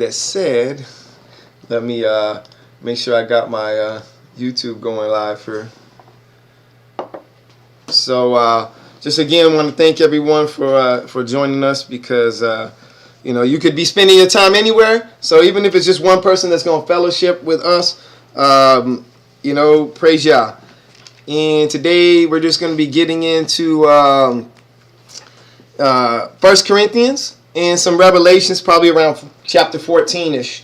That said, let me make sure I got my YouTube going live here. So just again, want to thank everyone for joining us, because you know, you could be spending your time anywhere. So even if it's just one person that's going to fellowship with us, you know, praise Yah. And today we're just going to be getting into 1 Corinthians and some Revelations, probably around chapter 14-ish.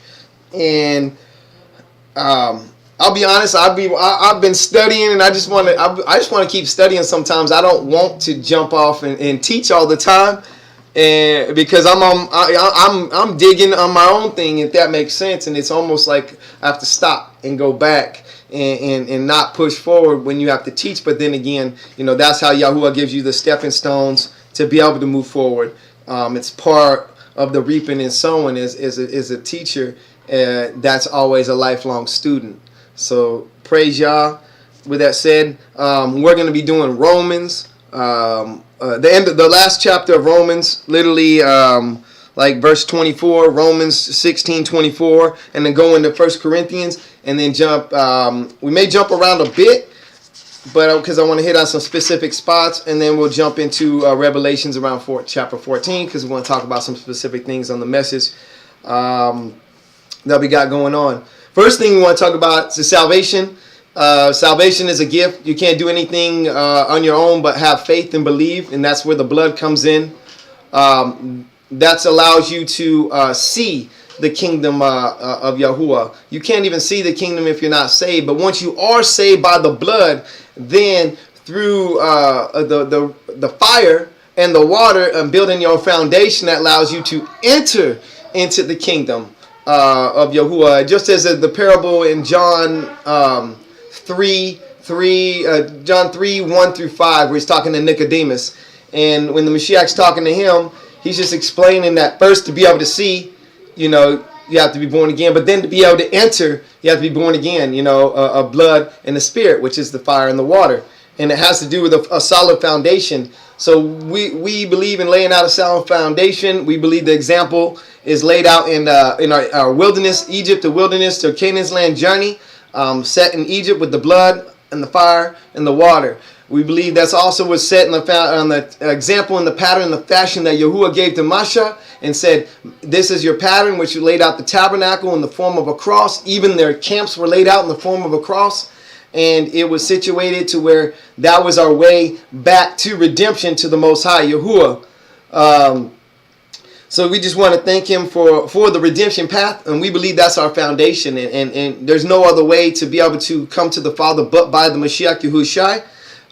And I'll be honest, I've been studying, and I just want to keep studying. Sometimes I don't want to jump off and teach all the time, and because I'm digging on my own thing, if that makes sense. And it's almost like I have to stop and go back and not push forward when you have to teach. But then again, you know, that's how YaHUaH gives you the stepping stones to be able to move forward. It's part of the reaping and sowing as a teacher. That's always a lifelong student. So praise Yah. With that said, we're going to be doing Romans, the last chapter of Romans, literally like verse 24, Romans 16:24, and then go into 1 Corinthians, and then jump. We may jump around a bit, but because I want to hit on some specific spots, and then we'll jump into Revelations around chapter 14, because we want to talk about some specific things on the message that we got going on. First thing we want to talk about is salvation. Salvation is a gift. You can't do anything on your own but have faith and believe, and that's where the blood comes in. That allows you to see the kingdom of YaHUaH. You can't even see the kingdom if you're not saved, but once you are saved by the blood, then through the fire and the water and building your foundation, that allows you to enter into the kingdom of YaHUaH. Just as the parable in John 3, 1 through 5, where he's talking to Nicodemus, and when the Mashiach's talking to him, he's just explaining that first, to be able to see, you know, you have to be born again, but then to be able to enter, you have to be born again, you know, of blood and the spirit, which is the fire and the water. And it has to do with a solid foundation. So we believe in laying out a solid foundation. We believe the example is laid out in our wilderness, Egypt, the wilderness to Canaan's land journey, set in Egypt with the blood and the fire and the water. We believe that's also was set on the example and the pattern and the fashion that YaHUaH gave to MaShYKh, and said, this is your pattern, which laid out the tabernacle in the form of a cross. Even their camps were laid out in the form of a cross. And it was situated to where that was our way back to redemption, to the Most High, YaHUaH. So we just want to thank him for the redemption path, and we believe that's our foundation. And there's no other way to be able to come to the Father but by the Mashiach Yahushai.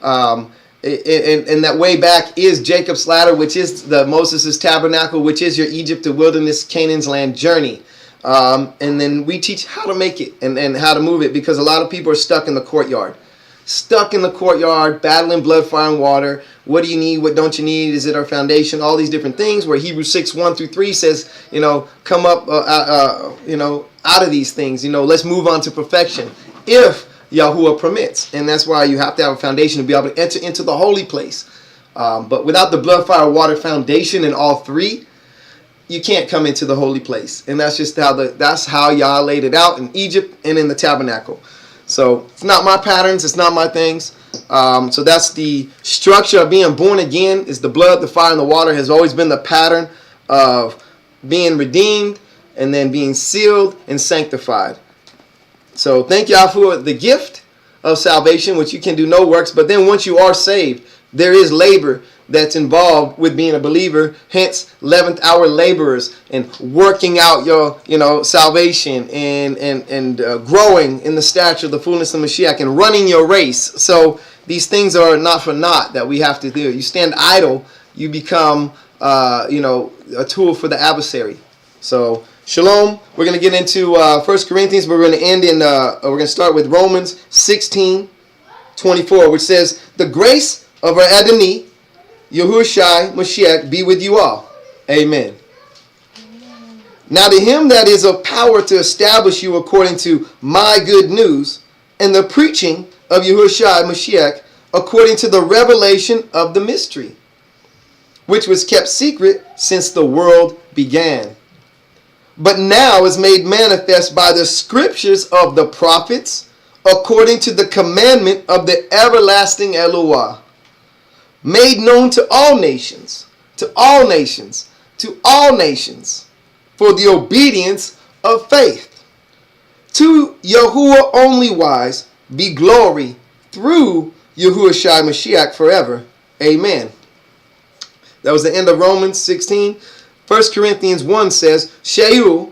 And that way back is Jacob's ladder, which is the Moses' tabernacle, which is your Egypt to wilderness, Canaan's land journey. And then we teach how to make it and how to move it, because a lot of people are stuck in the courtyard. Battling blood, fire, and water. What do you need? What don't you need? Is it our foundation? All these different things, where Hebrews 6, 1 through 3 says, you know, come up, you know, out of these things. You know, let's move on to perfection, if YaHUaH permits. And that's why you have to have a foundation to be able to enter into the holy place. But without the blood, fire, water foundation in all three, you can't come into the holy place. And that's just how Yah laid it out in Egypt and in the tabernacle. So it's not my patterns, it's not my things. So that's the structure of being born again, is the blood, the fire, and the water has always been the pattern of being redeemed and then being sealed and sanctified. So thank y'all for the gift of salvation, which you can do no works. But then once you are saved, there is labor that's involved with being a believer. Hence 11th hour laborers, and working out your, you know, salvation and growing in the stature of the fullness of Mashiach, and running your race. So these things are not for naught that we have to do. You stand idle, you become you know, a tool for the adversary. So shalom. We're going to get into 1 Corinthians, but we're going to end in we're going to start with Romans 16:24, which says, the grace of our Adonai Yahusha Mashiach be with you all. Amen. Now to him that is of power to establish you according to my good news, and the preaching of Yahusha Mashiach according to the revelation of the mystery, which was kept secret since the world began, but now is made manifest by the scriptures of the prophets, according to the commandment of the everlasting Elohah, made known to all nations, to all nations, to all nations, for the obedience of faith. To YaHUaH only wise be glory through YaHUaHUShI Mashiach forever. Amen. That was the end of Romans 16. 1 Corinthians 1 says, Shaul,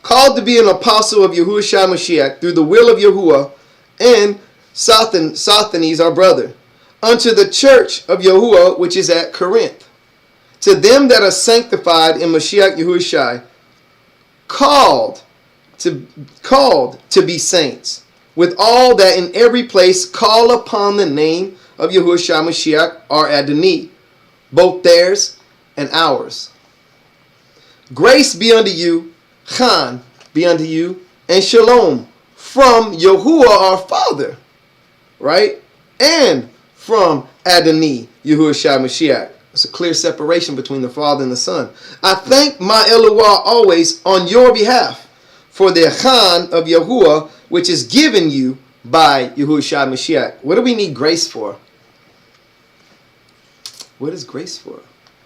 called to be an apostle of YaHUaHUShI Mashiach through the will of YaHUaH, and Sosthenes our brother, unto the church of YaHUaH which is at Corinth, to them that are sanctified in Mashiach YaHUaHUShI, called to be saints, with all that in every place call upon the name of YaHUaHUShai Mashiach our Adonai, both theirs and ours. Grace be unto you, Chan be unto you, and Shalom from YaHUaH our Father, right? And from Adonai, YaHUaHUShai Mashiach. It's a clear separation between the Father and the Son. I thank my Elohah always on your behalf for the Chan of YaHUaH, which is given you by YaHUaHUShai Mashiach. What do we need grace for? What is grace for?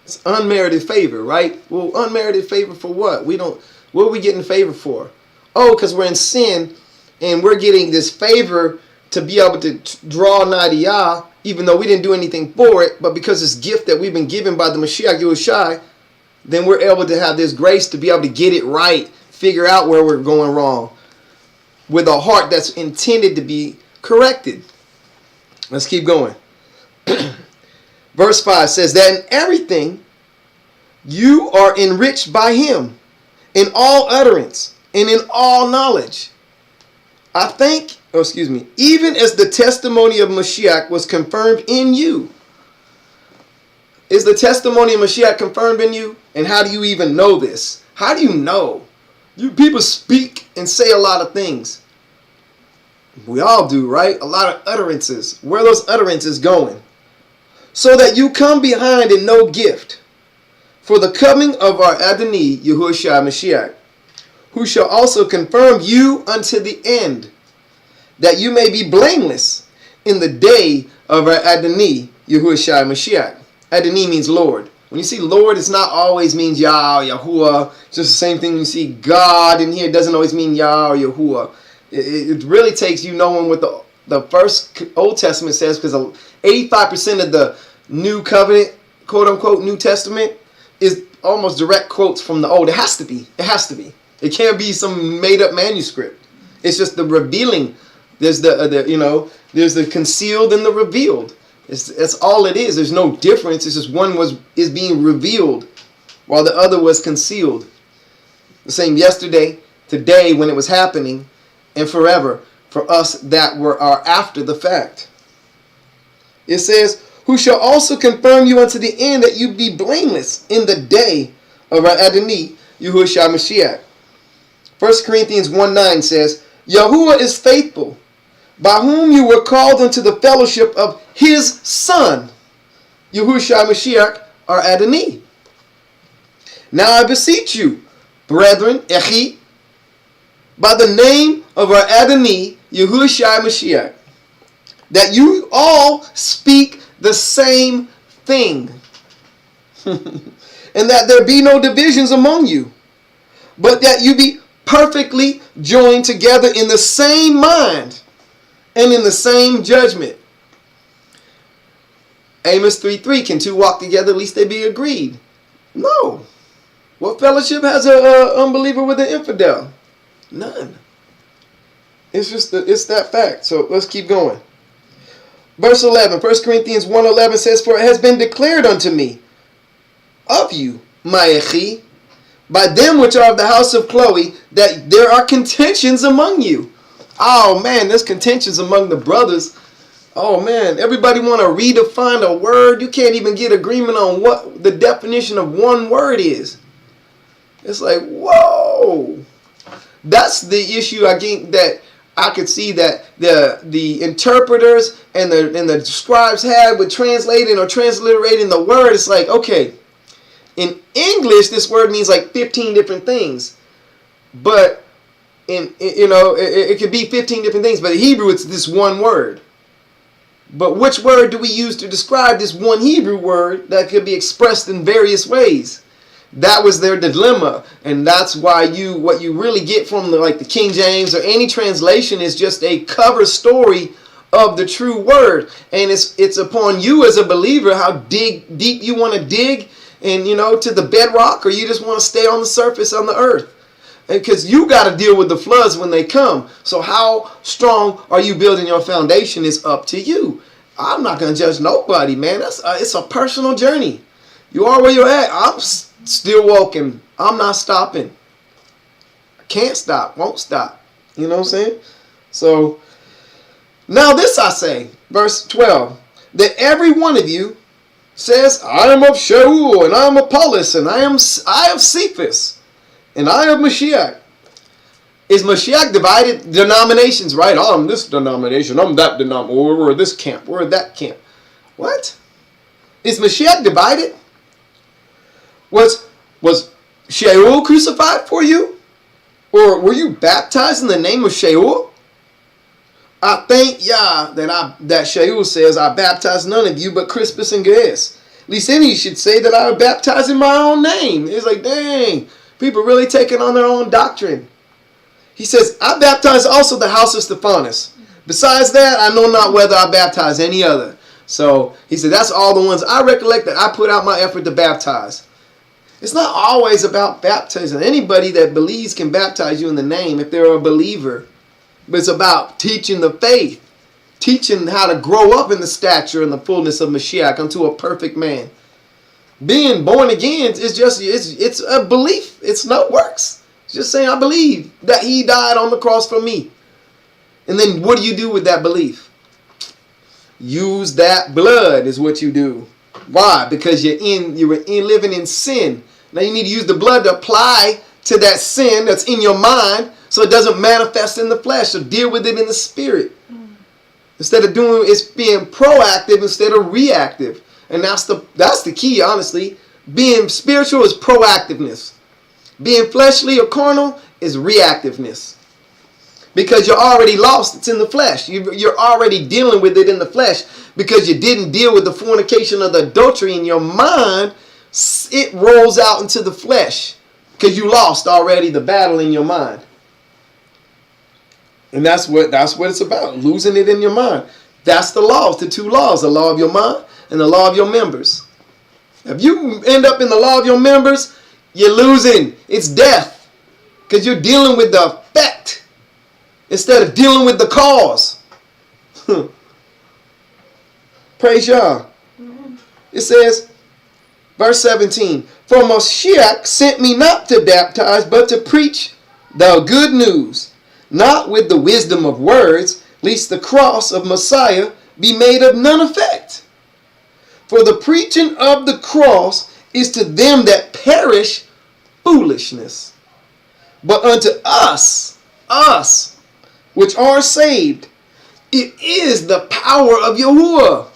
It's unmerited favor, right? Well, unmerited favor for what? What are we getting favor for? Oh, because we're in sin and we're getting this favor to be able to draw nigh to Yah, even though we didn't do anything for it, but because it's gift that we've been given by the Mashiach YaHUaHUShai, then we're able to have this grace to be able to get it right, figure out where we're going wrong, with a heart that's intended to be corrected. Let's keep going. Verse 5 says that in everything you are enriched by him, in all utterance and in all knowledge. I think, even as the testimony of Mashiach was confirmed in you. Is the testimony of Mashiach confirmed in you? And how do you even know this? How do you know? You people speak and say a lot of things. We all do, right? A lot of utterances. Where are those utterances going? So that you come behind in no gift, for the coming of our Adonai, YaHUaHUShai Mashiach, who shall also confirm you unto the end, that you may be blameless in the day of our Adonai, YaHUaHUShai Mashiach. Adonai means Lord. When you see Lord, it's not always means Yah or Yahuwah. It's just the same thing when you see God in here. It doesn't always mean Yah or Yahuwah. It really takes you knowing what the first Old Testament says, because 85% of the New Covenant, quote unquote, New Testament is almost direct quotes from the Old. It has to be. It has to be. It can't be some made up manuscript. It's just the revealing. There's there's the concealed and the revealed. That's all it is. There's no difference. It's just one is being revealed while the other was concealed. The same yesterday, today when it was happening, and forever for us that are after the fact. It says, who shall also confirm you unto the end, that you be blameless in the day of our Adonai, YaHUaHUShai Mashiach. 1 Corinthians 1:9 says, YaHUaH is faithful, by whom you were called unto the fellowship of his Son, YaHUaHUShai Mashiach, our Adonai. Now I beseech you, brethren, by the name of our Adonai, YaHUaHUShai Mashiach, that you all speak the same thing, and that there be no divisions among you, but that you be perfectly joined together in the same mind and in the same judgment. Amos 3:3, can two walk together, at least they be agreed? No. What fellowship has an unbeliever with an infidel? None. It's that fact. So let's keep going. Verse 11, 1 Corinthians 1:11 says, for it has been declared unto me of you, MaShYKh, by them which are of the house of Chloe, that there are contentions among you. Oh man, there's contentions among the brothers. Oh man, everybody want to redefine a word. You can't even get agreement on what the definition of one word is. It's like, whoa. That's the issue I think that I could see that the interpreters and the scribes had with translating or transliterating the word. It's like, okay, in English, this word means like 15 different things. But it could be 15 different things. But in Hebrew, it's this one word. But which word do we use to describe this one Hebrew word that could be expressed in various ways? That was their dilemma, and that's why what you really get from the King James or any translation is just a cover story of the true word, and it's upon you as a believer how deep you want to dig, and to the bedrock, or you just want to stay on the surface on the earth, because you got to deal with the floods when they come. So how strong are you building your foundation is up to you. I'm not gonna judge nobody, man. It's a personal journey. You are where you're at. I'm still walking. I'm not stopping. I can't stop. Won't stop. You know what I'm saying? So, now this I say, verse 12, that every one of you says, I am of YaHUaH, and I am of Apollos, and I am Cephas, and I am MaShYKh. Is MaShYKh divided denominations, right? Oh, I'm this denomination, I'm that denomination, or we're this camp, we're that camp. What? Is MaShYKh divided? Was YaHUaH crucified for you? Or were you baptized in the name of YaHUaH? I thank Yah that YaHUaH says, I baptize none of you but Crispus and Gaius. At least then he should say that I baptize in my own name. It's like, dang, people really taking on their own doctrine. He says, I baptize also the house of Stephanus. Besides that, I know not whether I baptize any other. So he said, that's all the ones I recollect that I put out my effort to baptize. It's not always about baptizing. Anybody that believes can baptize you in the name if they're a believer. But it's about teaching the faith. Teaching how to grow up in the stature and the fullness of Mashiach unto a perfect man. Being born again is just, it's a belief. It's no works. It's just saying, I believe that he died on the cross for me. And then what do you do with that belief? Use that blood is what you do. Why? Because you were living in sin. Now you need to use the blood to apply to that sin that's in your mind so it doesn't manifest in the flesh. So deal with it in the spirit. Instead of it's being proactive instead of reactive. And that's the key, honestly. Being spiritual is proactiveness. Being fleshly or carnal is reactiveness. Because you're already lost. It's in the flesh. You're already dealing with it in the flesh. Because you didn't deal with the fornication of the adultery in your mind. It rolls out into the flesh. Because you lost already the battle in your mind. And that's what it's about. Losing it in your mind. That's the laws. The two laws. The law of your mind and the law of your members. If you end up in the law of your members, you're losing. It's death. Because you're dealing with the effect instead of dealing with the cause. Praise Yah. It says, verse 17, for MaShYKh sent me not to baptize, but to preach the good news, not with the wisdom of words, lest the cross of Messiah be made of none effect. For the preaching of the cross is to them that perish foolishness. But unto us, which are saved, it is the power of YaHUaH.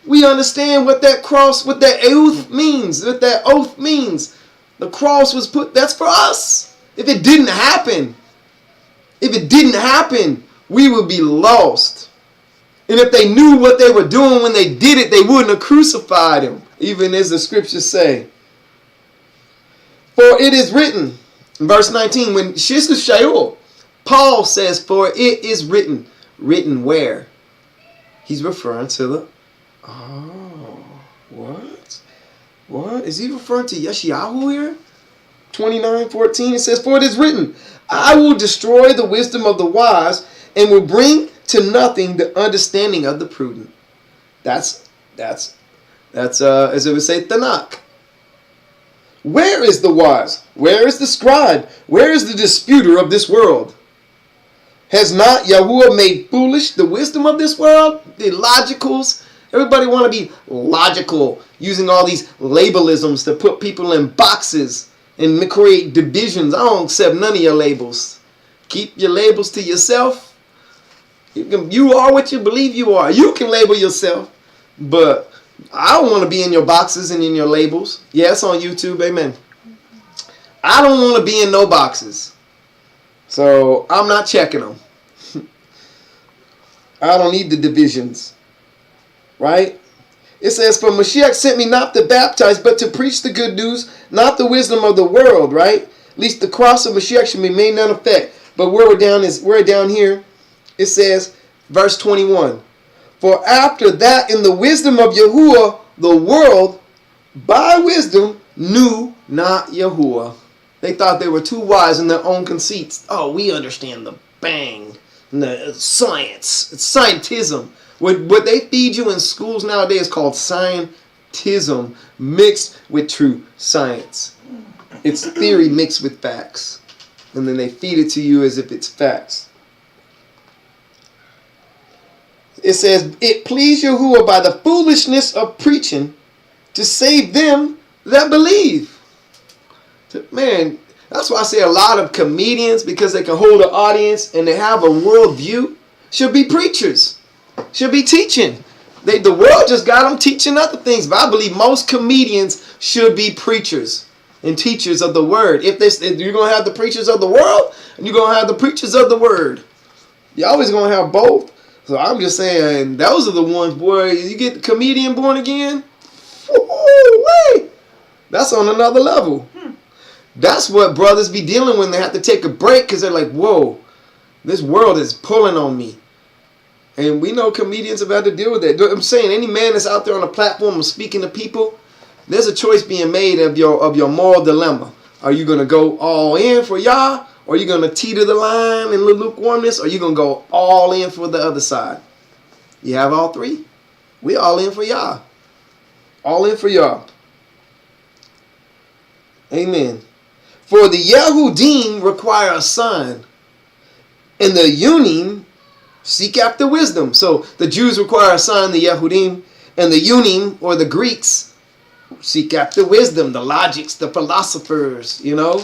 We understand what that cross, what that oath means, what that oath means. The cross was put, that's for us. If it didn't happen, we would be lost. And if they knew what they were doing when they did it, they wouldn't have crucified him, even as the scriptures say. For it is written, in verse 19, when YaHUaH, Paul says, for it is written. Written where? He's referring to the... Oh, what? What? Is he referring to Yeshayahu here? 29:14, it says, for it is written, I will destroy the wisdom of the wise and will bring to nothing the understanding of the prudent. That's as it would say, Tanakh. Where is the wise? Where is the scribe? Where is the disputer of this world? Has not YaHUaH made foolish the wisdom of this world? The logicals. Everybody want to be logical, using all these labelisms to put people in boxes and create divisions. I don't accept none of your labels. Keep your labels to yourself. You are what you believe you are. You can label yourself, but I don't want to be in your boxes and in your labels. Yeah, it's on YouTube. Amen. I don't want to be in no boxes. So I'm not checking them. I don't need the divisions. Right? It says, for Mashiach sent me not to baptize, but to preach the good news, not the wisdom of the world, right? Lest the cross of Mashiach should be made none effect. But where we're down here, it says, verse 21. For after that, in the wisdom of YaHUaH, the world, by wisdom, knew not YaHUaH. They thought they were too wise in their own conceits. Oh, we understand the bang. The science. It's scientism. What they feed you in schools nowadays is called scientism mixed with true science. It's theory mixed with facts. And then they feed it to you as if it's facts. It says, it pleased YaHUaH by the foolishness of preaching to save them that believe. Man, that's why I say a lot of comedians, because they can hold an audience and they have a worldview, should be preachers. Should be teaching. The world just got them teaching other things. But I believe most comedians should be preachers and teachers of the word. If you're going to have the preachers of the world, and you're going to have the preachers of the word. You're always going to have both. So I'm just saying, those are the ones, boy, you get the comedian born again, wait, that's on another level. That's what brothers be dealing when they have to take a break, because they're like, whoa, this world is pulling on me. And we know comedians have had to deal with that. I'm saying any man that's out there on a platform of speaking to people, there's a choice being made of your moral dilemma. Are you going to go all in for Yah? Or are you going to teeter the line in lukewarmness? Or are you going to go all in for the other side? You have all three. We all in for Yah. All in for Yah. Amen. For the Yehudim require a sign, and the Unim seek after wisdom. So the Jews require a sign, the Yehudim, and the Unim, or the Greeks, seek after wisdom, the logics, the philosophers, you know.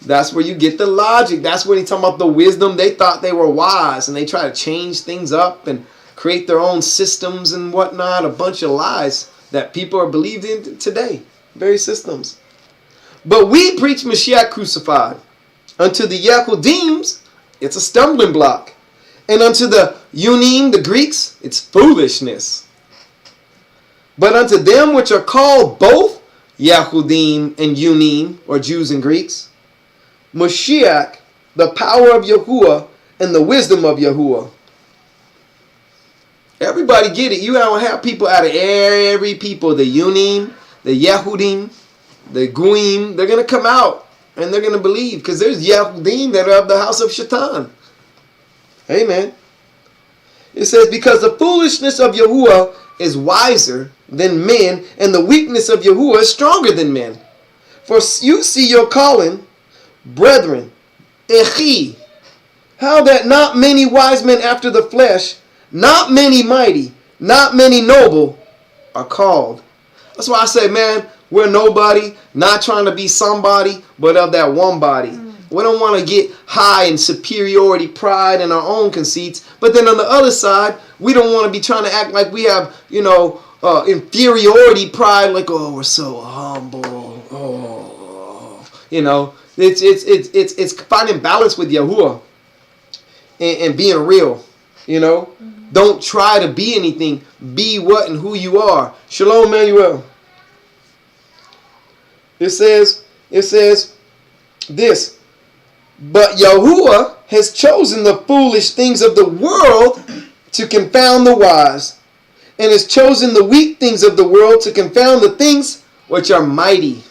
That's where you get the logic. That's where he's talking about the wisdom. They thought they were wise, and they try to change things up and create their own systems and whatnot. A bunch of lies that people are believed in today. Very systems. But we preach Mashiach crucified. Unto the Yehudims, it's a stumbling block. And unto the Unim, the Greeks, it's foolishness. But unto them which are called both Yehudim and Unim, or Jews and Greeks, Mashiach, the power of YaHUaH and the wisdom of YaHUaH. Everybody get it. You don't have people out of every people. The Unim, the Yehudim, the Guim, they're going to come out and they're going to believe. Because there's Yehudim that are of the house of Shaitan. Amen. It says, because the foolishness of YaHUaH is wiser than men, and the weakness of YaHUaH is stronger than men. For you see your calling, brethren, Echi, how that not many wise men after the flesh, not many mighty, not many noble are called. That's why I say, man, we're nobody, not trying to be somebody, but of that one body. We don't want to get high in superiority, pride, and our own conceits. But then on the other side, we don't want to be trying to act like we have, inferiority, pride, like, oh, we're so humble. Oh, it's finding balance with YaHUaH and being real. Don't try to be anything. Be what and who you are. Shalom, Emmanuel. It says this. But YaHUaH has chosen the foolish things of the world to confound the wise, and has chosen the weak things of the world to confound the things which are mighty.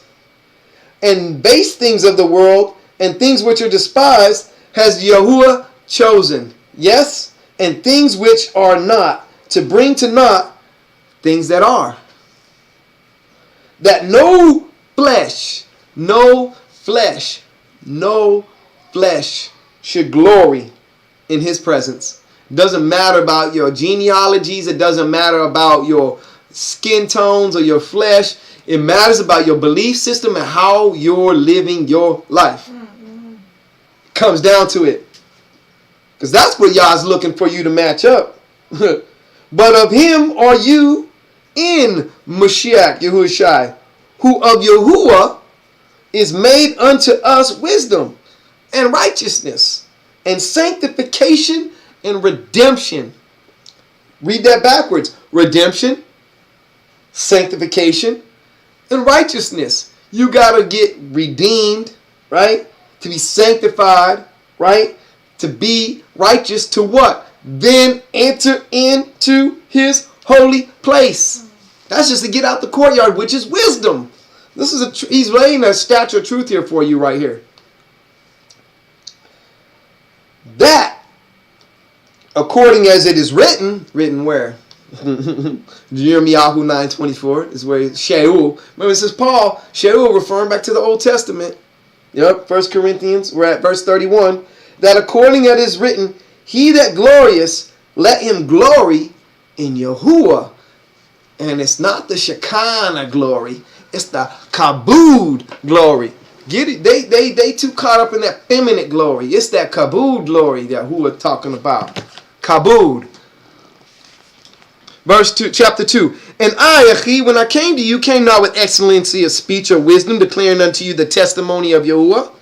And base things of the world and things which are despised has YaHUaH chosen. Yes, and things which are not, to bring to naught things that are. That no flesh should glory in his presence. It doesn't matter about your genealogies. It doesn't matter about your skin tones or your flesh. It matters about your belief system and how you're living your life. It comes down to it. Because that's what Yah's looking for you to match up. But of him are you in Mashiach, Yahushai, who of YaHUaH is made unto us wisdom and righteousness, and sanctification and redemption. Read that backwards. Redemption, sanctification, and righteousness. You got to get redeemed, right? To be sanctified, right? To be righteous to what? Then enter into his holy place. That's just to get out the courtyard, which is wisdom. This is he's laying a statue of truth here for you right here. That, according as it is written where? Jeremiah 9:24 is where YaHUaH. Remember, it says Paul, YaHUaH, referring back to the Old Testament. Yep, 1 Corinthians, we're at verse 31. That according as it is written, he that glorious, let him glory in Yahuwah. And it's not the Shekinah glory, it's the Kabod glory. Get it? They too caught up in that feminine glory. It's that Kabod glory that YaHUaH talking about. Kabod. Verse 2, chapter 2. And I, YaHUaH, when I came to you, came not with excellency of speech or wisdom, declaring unto you the testimony of Yahuwah.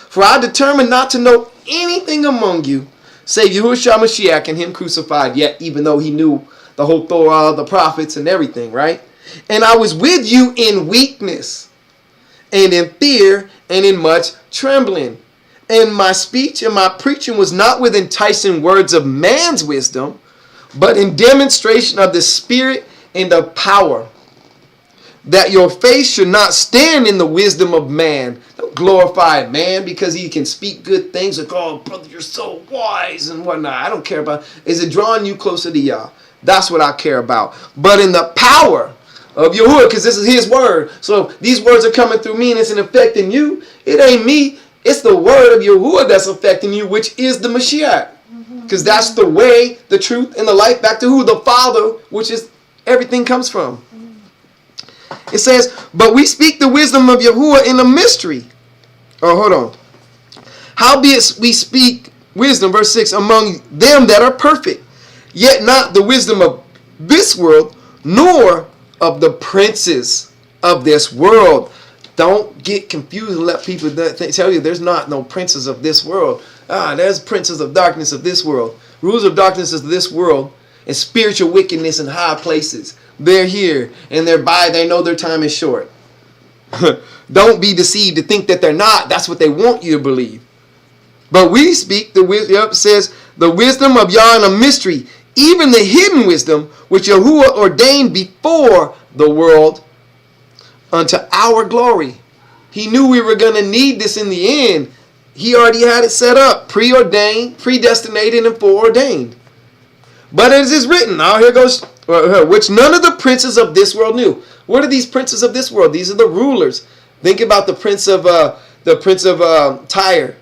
For I determined not to know anything among you, save Yahusha MaShiach and him crucified, yet even though he knew the whole Torah, the prophets, and everything, right? And I was with you in weakness, and in fear, and in much trembling. And my speech and my preaching was not with enticing words of man's wisdom, but in demonstration of the Spirit and of power, that your faith should not stand in the wisdom of man. Don't glorify man because he can speak good things like, oh, brother, you're so wise and whatnot. I don't care about. Is it drawing you closer to Yah? That's what I care about. But in the power of Yahuwah, because this is his word. So these words are coming through me and it's affecting you. It ain't me. It's the word of Yahuwah that's affecting you, which is the Mashiach. Because that's the way, the truth, and the life back to who? The Father, which is everything comes from. It says, but we speak the wisdom of Yahuwah in a mystery. Oh, hold on. Howbeit we speak wisdom, verse 6, among them that are perfect, yet not the wisdom of this world, nor of the princes of this world. Don't get confused and let people tell you there's not no princes of this world. There's princes of darkness of this world. Rulers of darkness of this world and spiritual wickedness in high places. They're here and they're by. They know their time is short. Don't be deceived to think that they're not. That's what they want you to believe. But we speak the wisdom. Says the wisdom of Yah in a mystery, even the hidden wisdom which Yahuwah ordained before the world unto our glory. He knew we were going to need this in the end. He already had it set up, preordained, predestinated, and foreordained. But as is written, now here goes, which none of the princes of this world knew. What are these princes of this world? These are the rulers. Think about the prince of Tyre.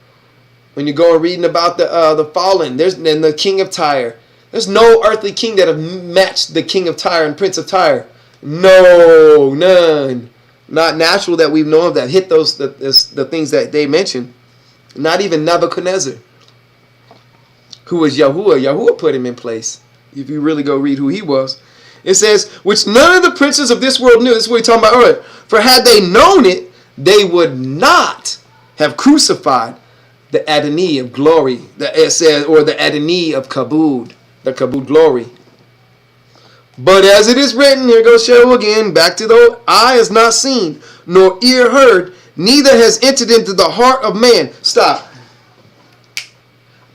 When you go and reading about the fallen, and the king of Tyre. There's no earthly king that have matched the king of Tyre and prince of Tyre. No, none. Not natural that we know of that hit the things that they mentioned. Not even Nebuchadnezzar, who was YaHUaH. YaHUaH put him in place. If you really go read who he was. It says, which none of the princes of this world knew. This is what we're talking about earlier. For had they known it, they would not have crucified the Adonai of glory. It says, or the Adonai of Kabod. The Kabod glory. But as it is written, here goes YaHUaH again, back to the eye has not seen, nor ear heard, neither has entered into the heart of man. Stop.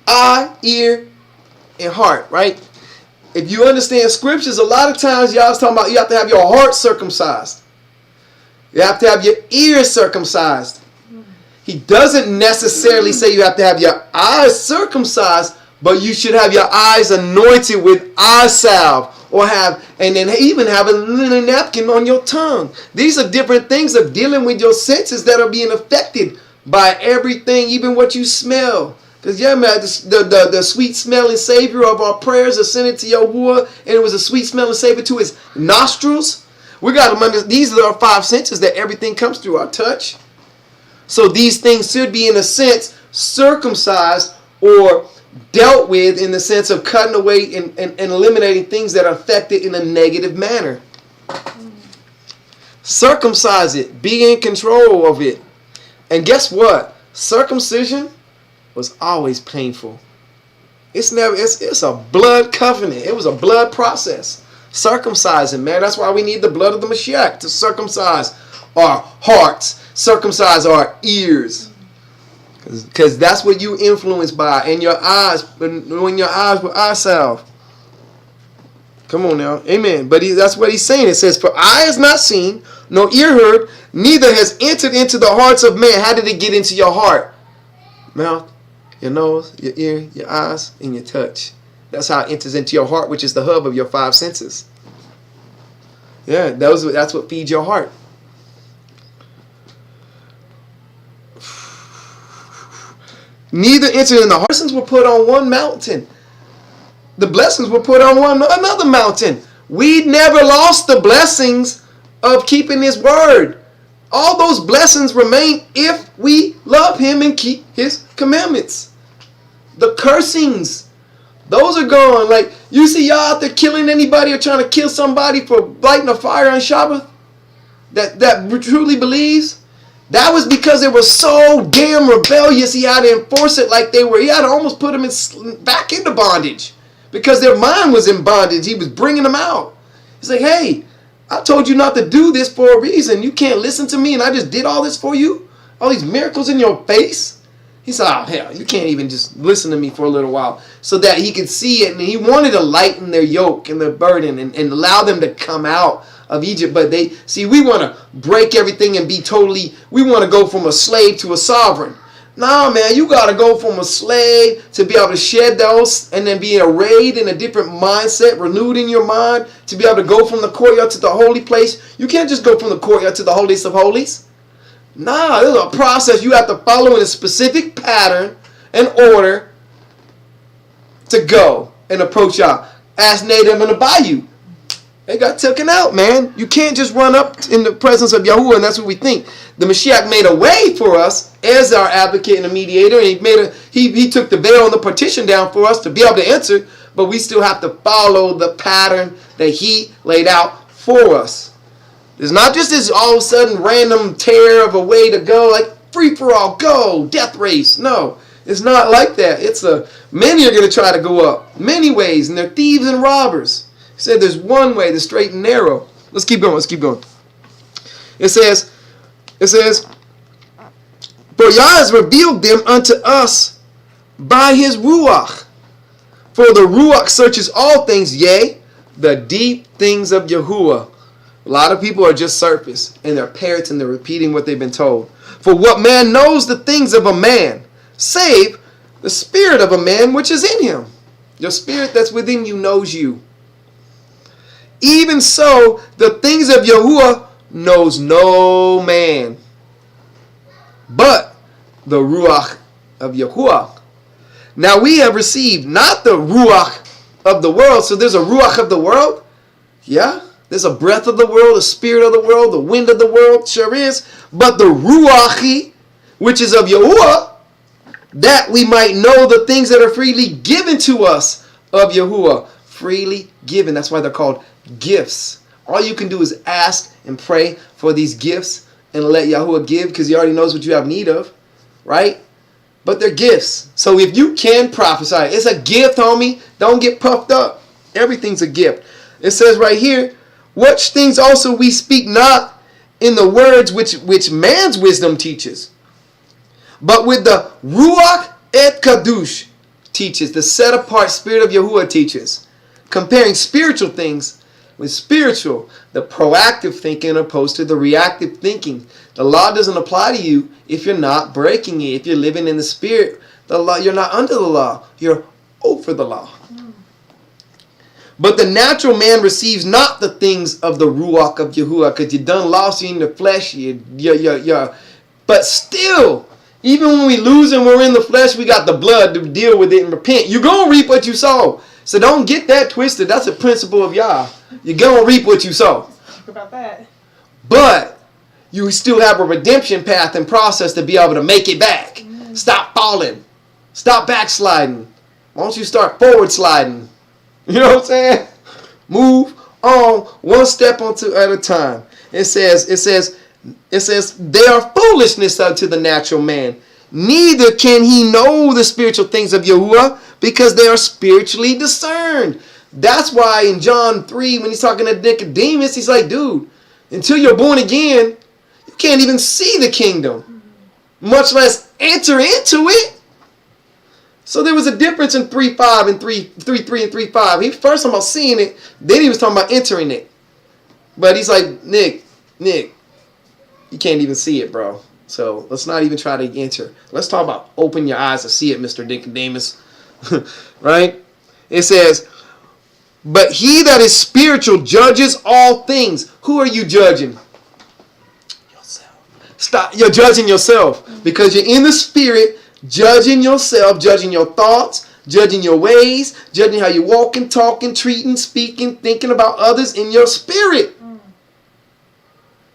Eye, ear, and heart, right? If you understand scriptures, a lot of times y'all talking about you have to have your heart circumcised. You have to have your ears circumcised. He doesn't necessarily say you have to have your eyes circumcised, but you should have your eyes anointed with eye salve. Or and then even have a linen napkin on your tongue. These are different things of dealing with your senses that are being affected by everything, even what you smell. Because yeah, man, the sweet smelling savor of our prayers ascended to YaHUaH, and it was a sweet smelling savor to his nostrils. We got to remember, these are our five senses that everything comes through, our touch. So these things should be, in a sense, circumcised or dealt with in the sense of cutting away and eliminating things that are affected in a negative manner. Circumcise it. Be in control of it. And guess what? Circumcision was always painful. It's a blood covenant. It was a blood process. Circumcising, man. That's why we need the blood of the Mashiach to circumcise our hearts, circumcise our ears. Because that's what you influenced by. And your eyes, when your eyes were eye salve. Come on now. Amen. But that's what he's saying. It says, for eye has not seen, nor ear heard, neither has entered into the hearts of man. How did it get into your heart? Mouth, your nose, your ear, your eyes, and your touch. That's how it enters into your heart, which is the hub of your 5 senses. Yeah, that's what feeds your heart. Neither entered in the heart. Blessings were put on one mountain. The blessings were put on another mountain. We never lost the blessings of keeping his word. All those blessings remain if we love him and keep his commandments. The cursings, those are gone. Like, you see y'all out there killing anybody or trying to kill somebody for lighting a fire on Shabbat that truly believes. That was because they were so damn rebellious. He had to enforce it like they were. He had to almost put them back into bondage because their mind was in bondage. He was bringing them out. He's like, hey, I told you not to do this for a reason. You can't listen to me, and I just did all this for you? All these miracles in your face? He said, oh, hell, you can't even just listen to me for a little while. So that he could see it, and he wanted to lighten their yoke and their burden and allow them to come out of Egypt. But we want to break everything and we want to go from a slave to a sovereign. Nah, man, you got to go from a slave to be able to shed those and then be arrayed in a different mindset, renewed in your mind, to be able to go from the courtyard to the holy place. You can't just go from the courtyard to the holiest of holies. Nah, there's a process you have to follow in a specific pattern and order to go and approach y'all. Ask Nadab and Abihu. They got taken out, man. You can't just run up in the presence of Yahuwah, and that's what we think. The Mashiach made a way for us as our advocate and a mediator, and he took the veil and the partition down for us to be able to enter, but we still have to follow the pattern that he laid out for us. It's not just this all of a sudden random tear of a way to go, like free for all, go, death race. No, it's not like that. Many are going to try to go up many ways, and they're thieves and robbers. He said there's one way, the straight and narrow. Let's keep going. It says, for Yah has revealed them unto us by his Ruach. For the Ruach searches all things, yea, the deep things of Yahuwah. A lot of people are just surface, and they're parrots, and they're repeating what they've been told. For what man knows the things of a man, save the spirit of a man which is in him. Your spirit that's within you knows you. Even so, the things of Yahuwah knows no man, but the Ruach of Yahuwah. Now we have received not the Ruach of the world. So there's a Ruach of the world? Yeah. There's a breath of the world, a spirit of the world, the wind of the world. Sure is. But the Ruach, which is of Yahuwah, that we might know the things that are freely given to us of Yahuwah. Freely given. That's why they're called gifts. All you can do is ask and pray for these gifts and let Yahuwah give, because he already knows what you have need of, right? But they're gifts. So if you can prophesy, it's a gift, homie. Don't get puffed up. Everything's a gift. It says right here, which things also we speak not in the words which man's wisdom teaches, but with the Ruach ATh QaDUSh teaches, the set apart spirit of Yahuwah teaches, comparing spiritual things with spiritual, the proactive thinking opposed to the reactive thinking. The law doesn't apply to you if you're not breaking it. If you're living in the spirit, the law, you're not under the law, you're over the law. But the natural man receives not the things of the Ruach of Yahuwah, because you done lost you in the flesh. But still, even when we lose and we're in the flesh, we got the blood to deal with it and repent. You're going to reap what you sow. So don't get that twisted. That's a principle of Yah. You're going to reap what you sow. Talk about that. But you still have a redemption path and process to be able to make it back. Stop falling. Stop backsliding. Why don't you start forward sliding? You know what I'm saying? Move on one step at a time. It says they are foolishness unto the natural man, Neither can he know the spiritual things of Yahuwah, because they are spiritually discerned. That's why in John 3, when he's talking to Nicodemus, he's like, dude, until you're born again, you can't even see the kingdom, much less enter into it. So there was a difference in 3:5 and 3:3 and 3:5. He first talking about seeing it, then he was talking about entering it. But he's like, Nick, you can't even see it, bro. So let's not even try to enter. Let's talk about open your eyes to see it, Mr. Nicodemus. Right? It says, but he that is spiritual judges all things. Who are you judging? Yourself. Stop. You're judging yourself because you're in the spirit, judging yourself, judging your thoughts, judging your ways, judging how you're walking, talking, treating, speaking, thinking about others in your spirit.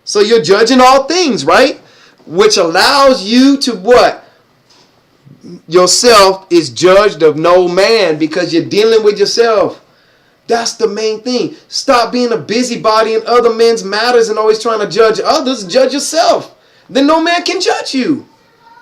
So you're judging all things, right? Which allows you to what? Yourself is judged of no man because you're dealing with yourself. That's the main thing. Stop being a busybody in other men's matters and always trying to judge others. Judge yourself. Then no man can judge you.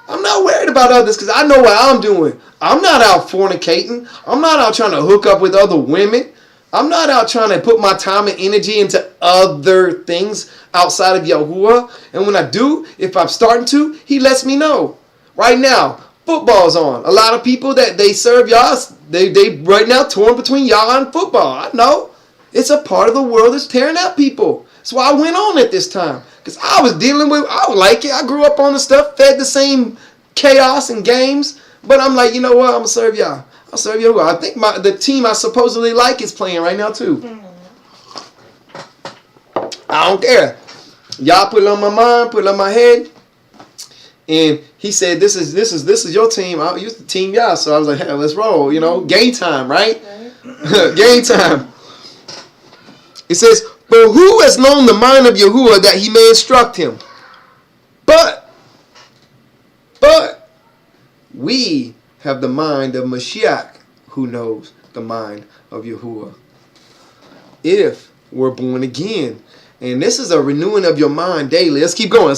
I'm not worried about others because I know what I'm doing. I'm not out fornicating. I'm not out trying to hook up with other women. I'm not out trying to put my time and energy into other things outside of Yahuwah. And when I do, if I'm starting to, he lets me know. Right now, football's on. A lot of people that they serve Yah, they right now torn between Yah and football. I know. It's a part of the world that's tearing out people. That's why I went on at this time. Because I was dealing with, I would like it. I grew up on the stuff, fed the same chaos and games. But I'm like, you know what? I'm going to serve Yah. I'll serve you. I think the team I supposedly like is playing right now too. I don't care. Y'all put it on my mind, put it on my head. And he said, this is your team. I used to team Yah. So I was like, hey, let's roll. You know, game time, right? Game time. It says, but who has known the mind of Yahuwah that he may instruct him? But we have the mind of Mashiach, who knows the mind of Yahuwah. If we're born again. And this is a renewing of your mind daily. Let's keep going.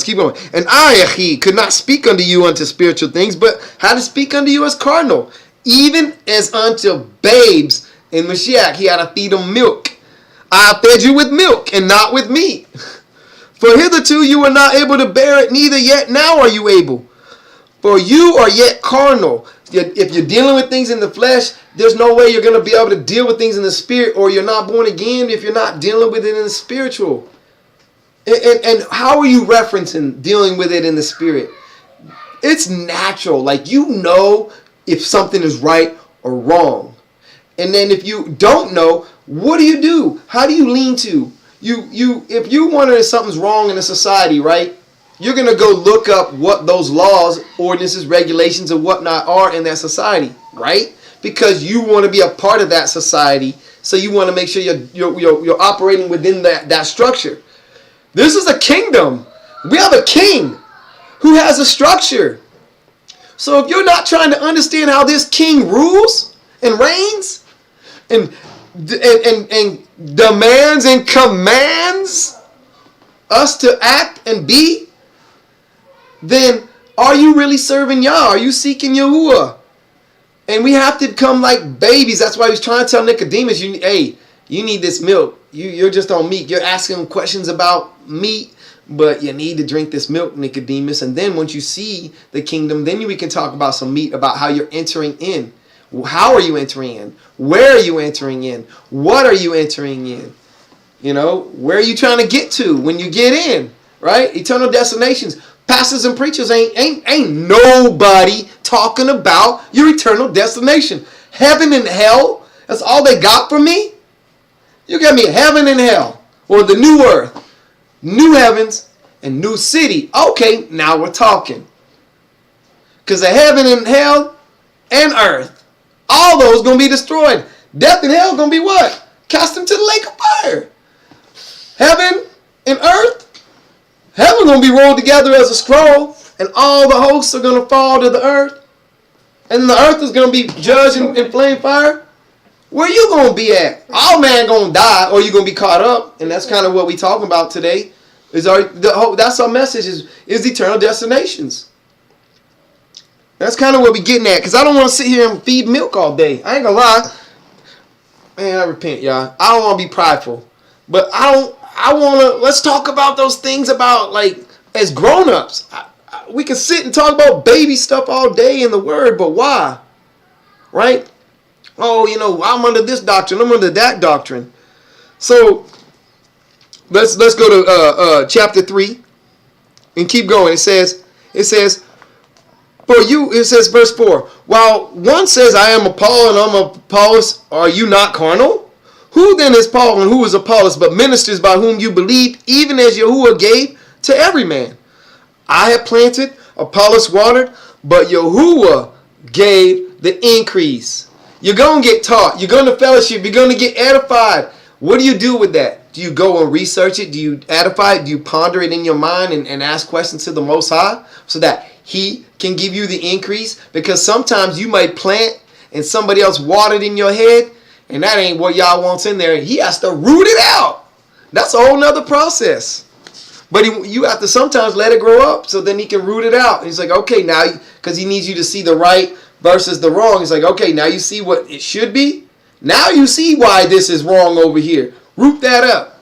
And I could not speak unto you unto spiritual things, but how to speak unto you as carnal, even as unto babes in Mashiach. He had to feed them milk. I fed you with milk and not with meat. For hitherto you were not able to bear it, neither yet now are you able. For you are yet carnal. If you're dealing with things in the flesh, there's no way you're going to be able to deal with things in the spirit, or you're not born again if you're not dealing with it in the spiritual. And how are you referencing dealing with it in the spirit? It's natural. Like, you know if something is right or wrong. And then if you don't know, what do? How do you lean to? If you wonder if something's wrong in a society, right? You're going to go look up what those laws, ordinances, regulations, and whatnot are in that society, right? Because you want to be a part of that society. So you want to make sure you're operating within that structure. This is a kingdom. We have a king who has a structure. So if you're not trying to understand how this king rules and reigns and demands and commands us to act and be, then are you really serving Yah? Are you seeking Yahuwah? And we have to become like babies. That's why he was trying to tell Nicodemus, you need this milk. You're just on meat. You're asking him questions about meat, but you need to drink this milk, Nicodemus. And then once you see the kingdom, then we can talk about some meat, about how you're entering in. How are you entering in? Where are you entering in? What are you entering in? You know, where are you trying to get to when you get in? Right? Eternal destinations. Pastors and preachers ain't nobody talking about your eternal destination. Heaven and hell, that's all they got for me? You got me heaven and hell, or the new earth, new heavens, and new city. Okay, now we're talking. Because the heaven and hell and earth, all those going to be destroyed. Death and hell going to be what? Cast into the lake of fire. Heaven and earth, heaven going to be rolled together as a scroll, and all the hosts are going to fall to the earth, and the earth is going to be judged in flame fire. Where you going to be at? All man going to die, or you going to be caught up, and that's kind of what we talking about today. That's our message is eternal destinations. That's kind of what we getting at. Because I don't want to sit here and feed milk all day. I ain't going to lie. Man, I repent, y'all. I don't want to be prideful. But I want to, let's talk about those things about, like, as grown-ups. We can sit and talk about baby stuff all day in the Word, but why? Right? Oh, you know, I'm under this doctrine. I'm under that doctrine. So, let's go to chapter 3 and keep going. It says, for you, it says, verse 4, while one says, I am Paul and I'm Apollos, are you not carnal? Who then is Paul and who is Apollos, but ministers by whom you believe, even as YaHUaH gave to every man? I have planted, Apollos watered, but YaHUaH gave the increase. You're going to get taught. You're going to fellowship. You're going to get edified. What do you do with that? Do you go and research it? Do you edify it? Do you ponder it in your mind and ask questions to the Most High so that He can give you the increase? Because sometimes you might plant and somebody else watered in your head, and that ain't what y'all wants in there. He has to root it out. That's a whole nother process. But you have to sometimes let it grow up so then he can root it out. And he's like, okay, now, because he needs you to see the right versus the wrong. He's like, okay, now you see what it should be. Now you see why this is wrong over here. Root that up.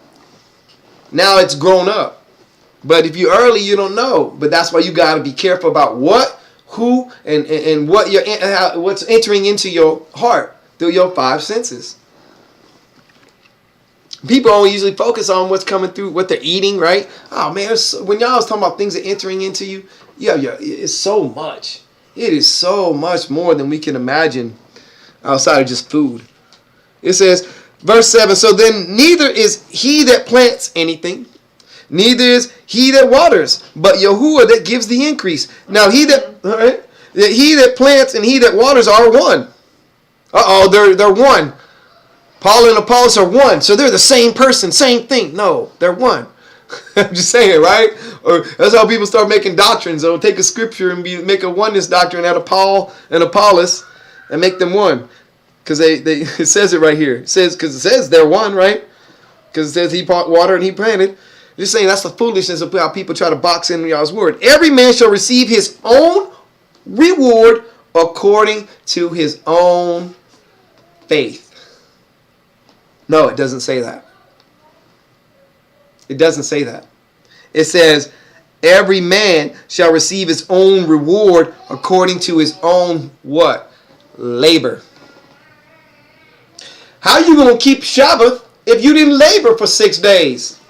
Now it's grown up. But if you're early, you don't know. But that's why you got to be careful about what, who, and what what's entering into your heart through your 5 senses. People only usually focus on what's coming through, what they're eating, right? Oh man, when y'all was talking about things that are entering into you, yeah, it's so much. It is so much more than we can imagine outside of just food. It says, verse 7, so then neither is he that plants anything, neither is he that waters, but YaHUaH that gives the increase. Now he that plants and he that waters are one. They're one. Paul and Apollos are one, so they're the same person, same thing. No, they're one. I'm just saying, right? Or that's how people start making doctrines. They'll take a scripture and make a oneness doctrine out of Paul and Apollos and make them one. Because it says it right here. It says, because it says they're one, right? Because it says he watered and he planted. Just saying that's the foolishness of how people try to box in y'all's word. Every man shall receive his own reward according to his own faith. No, it doesn't say that. It doesn't say that. It says, every man shall receive his own reward according to his own what? Labor. How are you going to keep Shabbath if you didn't labor for 6 days?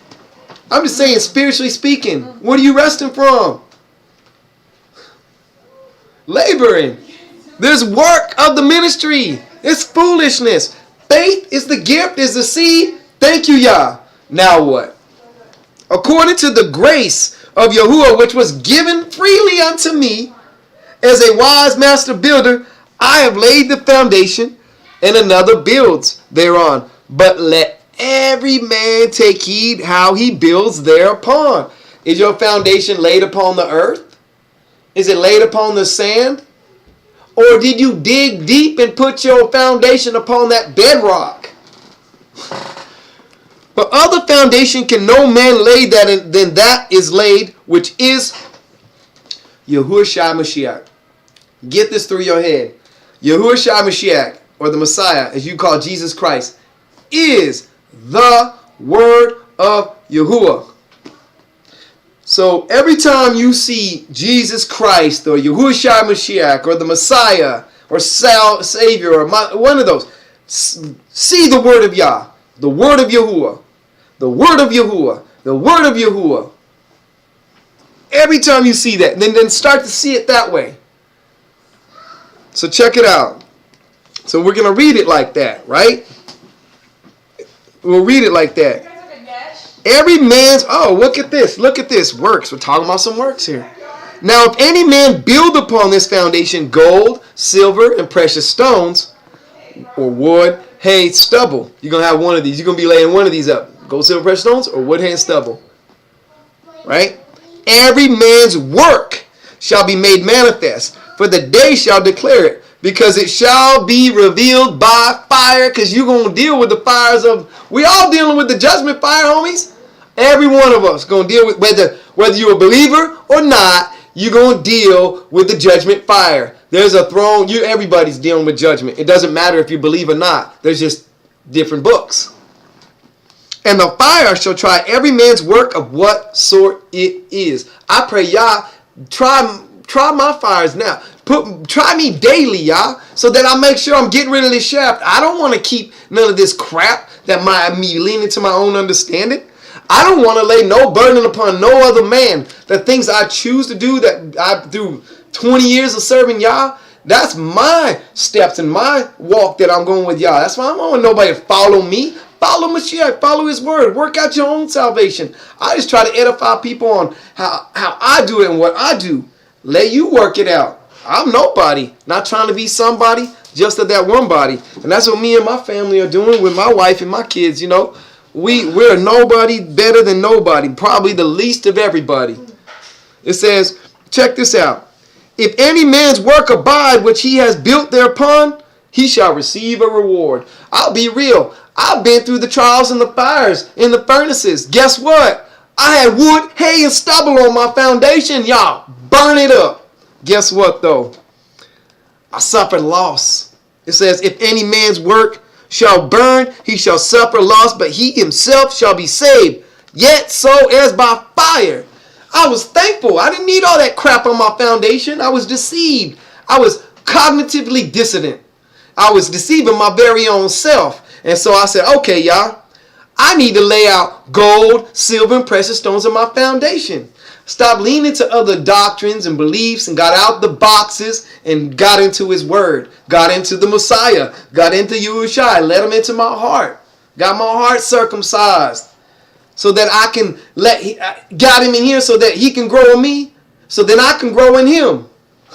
I'm just saying, spiritually speaking, what are you resting from? Laboring. There's work of the ministry. It's foolishness. Faith is the gift, is the seed. Thank you, Yah. Now what? According to the grace of YaHUaH, which was given freely unto me, as a wise master builder, I have laid the foundation, and another builds thereon. But let every man take heed how he builds thereupon. Is your foundation laid upon the earth? Is it laid upon the sand? Or did you dig deep and put your foundation upon that bedrock? For other foundation can no man lay than that is laid, which is YaHUaHUShI MaShYKh. Get this through your head. YaHUaHUShI MaShYKh, or the Messiah, as you call Jesus Christ, is the word of YaHUaH. So every time you see Jesus Christ or YaHUaHUShI MaShYKh or the Messiah or Savior or one of those, see the word of Yah, the word of YaHUaH, the word of YaHUaH, the word of YaHUaH. Every time you see that, then start to see it that way. So check it out. So we're going to read it like that, right? We'll read it like that. Every man's, look at this, works. We're talking about some works here. Now, if any man build upon this foundation gold, silver, and precious stones, or wood, hay, stubble. You're going to have one of these. You're going to be laying one of these up. Gold, silver, precious stones, or wood, hay, and stubble. Right? Every man's work shall be made manifest, for the day shall declare it, because it shall be revealed by fire, because you're going to deal with the fires of, we all dealing with the judgment fire, homies. Every one of us going to deal with, whether you're a believer or not, you're going to deal with the judgment fire. There's a throne. Everybody's dealing with judgment. It doesn't matter if you believe or not. There's just different books. And the fire shall try every man's work of what sort it is. I pray, Yah, try my fires now. Try me daily, Yah, so that I make sure I'm getting rid of this shaft. I don't want to keep none of this crap that me leaning to my own understanding. I don't want to lay no burden upon no other man. The things I choose to do that I through 20 years of serving Yah, that's my steps and my walk that I'm going with Yah. That's why I don't want nobody to follow me. Follow Mashiach, follow his word, work out your own salvation. I just try to edify people on how I do it and what I do. Let you work it out. I'm nobody, not trying to be somebody, just that one body. And that's what me and my family are doing with my wife and my kids, you know. We're nobody better than nobody, probably the least of everybody. It says, check this out. If any man's work abide which he has built thereupon, he shall receive a reward. I'll be real. I've been through the trials and the fires in the furnaces. Guess what? I had wood, hay, and stubble on my foundation. Y'all, burn it up. Guess what, though? I suffered loss. It says, if any man's work shall burn, he shall suffer loss, but he himself shall be saved, yet so as by fire. I was thankful. I didn't need all that crap on my foundation. I was deceived. I was cognitively dissident. I was deceiving my very own self. And so I said, okay, y'all, I need to lay out gold, silver, and precious stones on my foundation. Stop leaning to other doctrines and beliefs and got out the boxes and got into his word. Got into the Messiah. Got into Yahusha. Let him into my heart. Got my heart circumcised. So that I can got him in here so that he can grow in me. So then I can grow in him.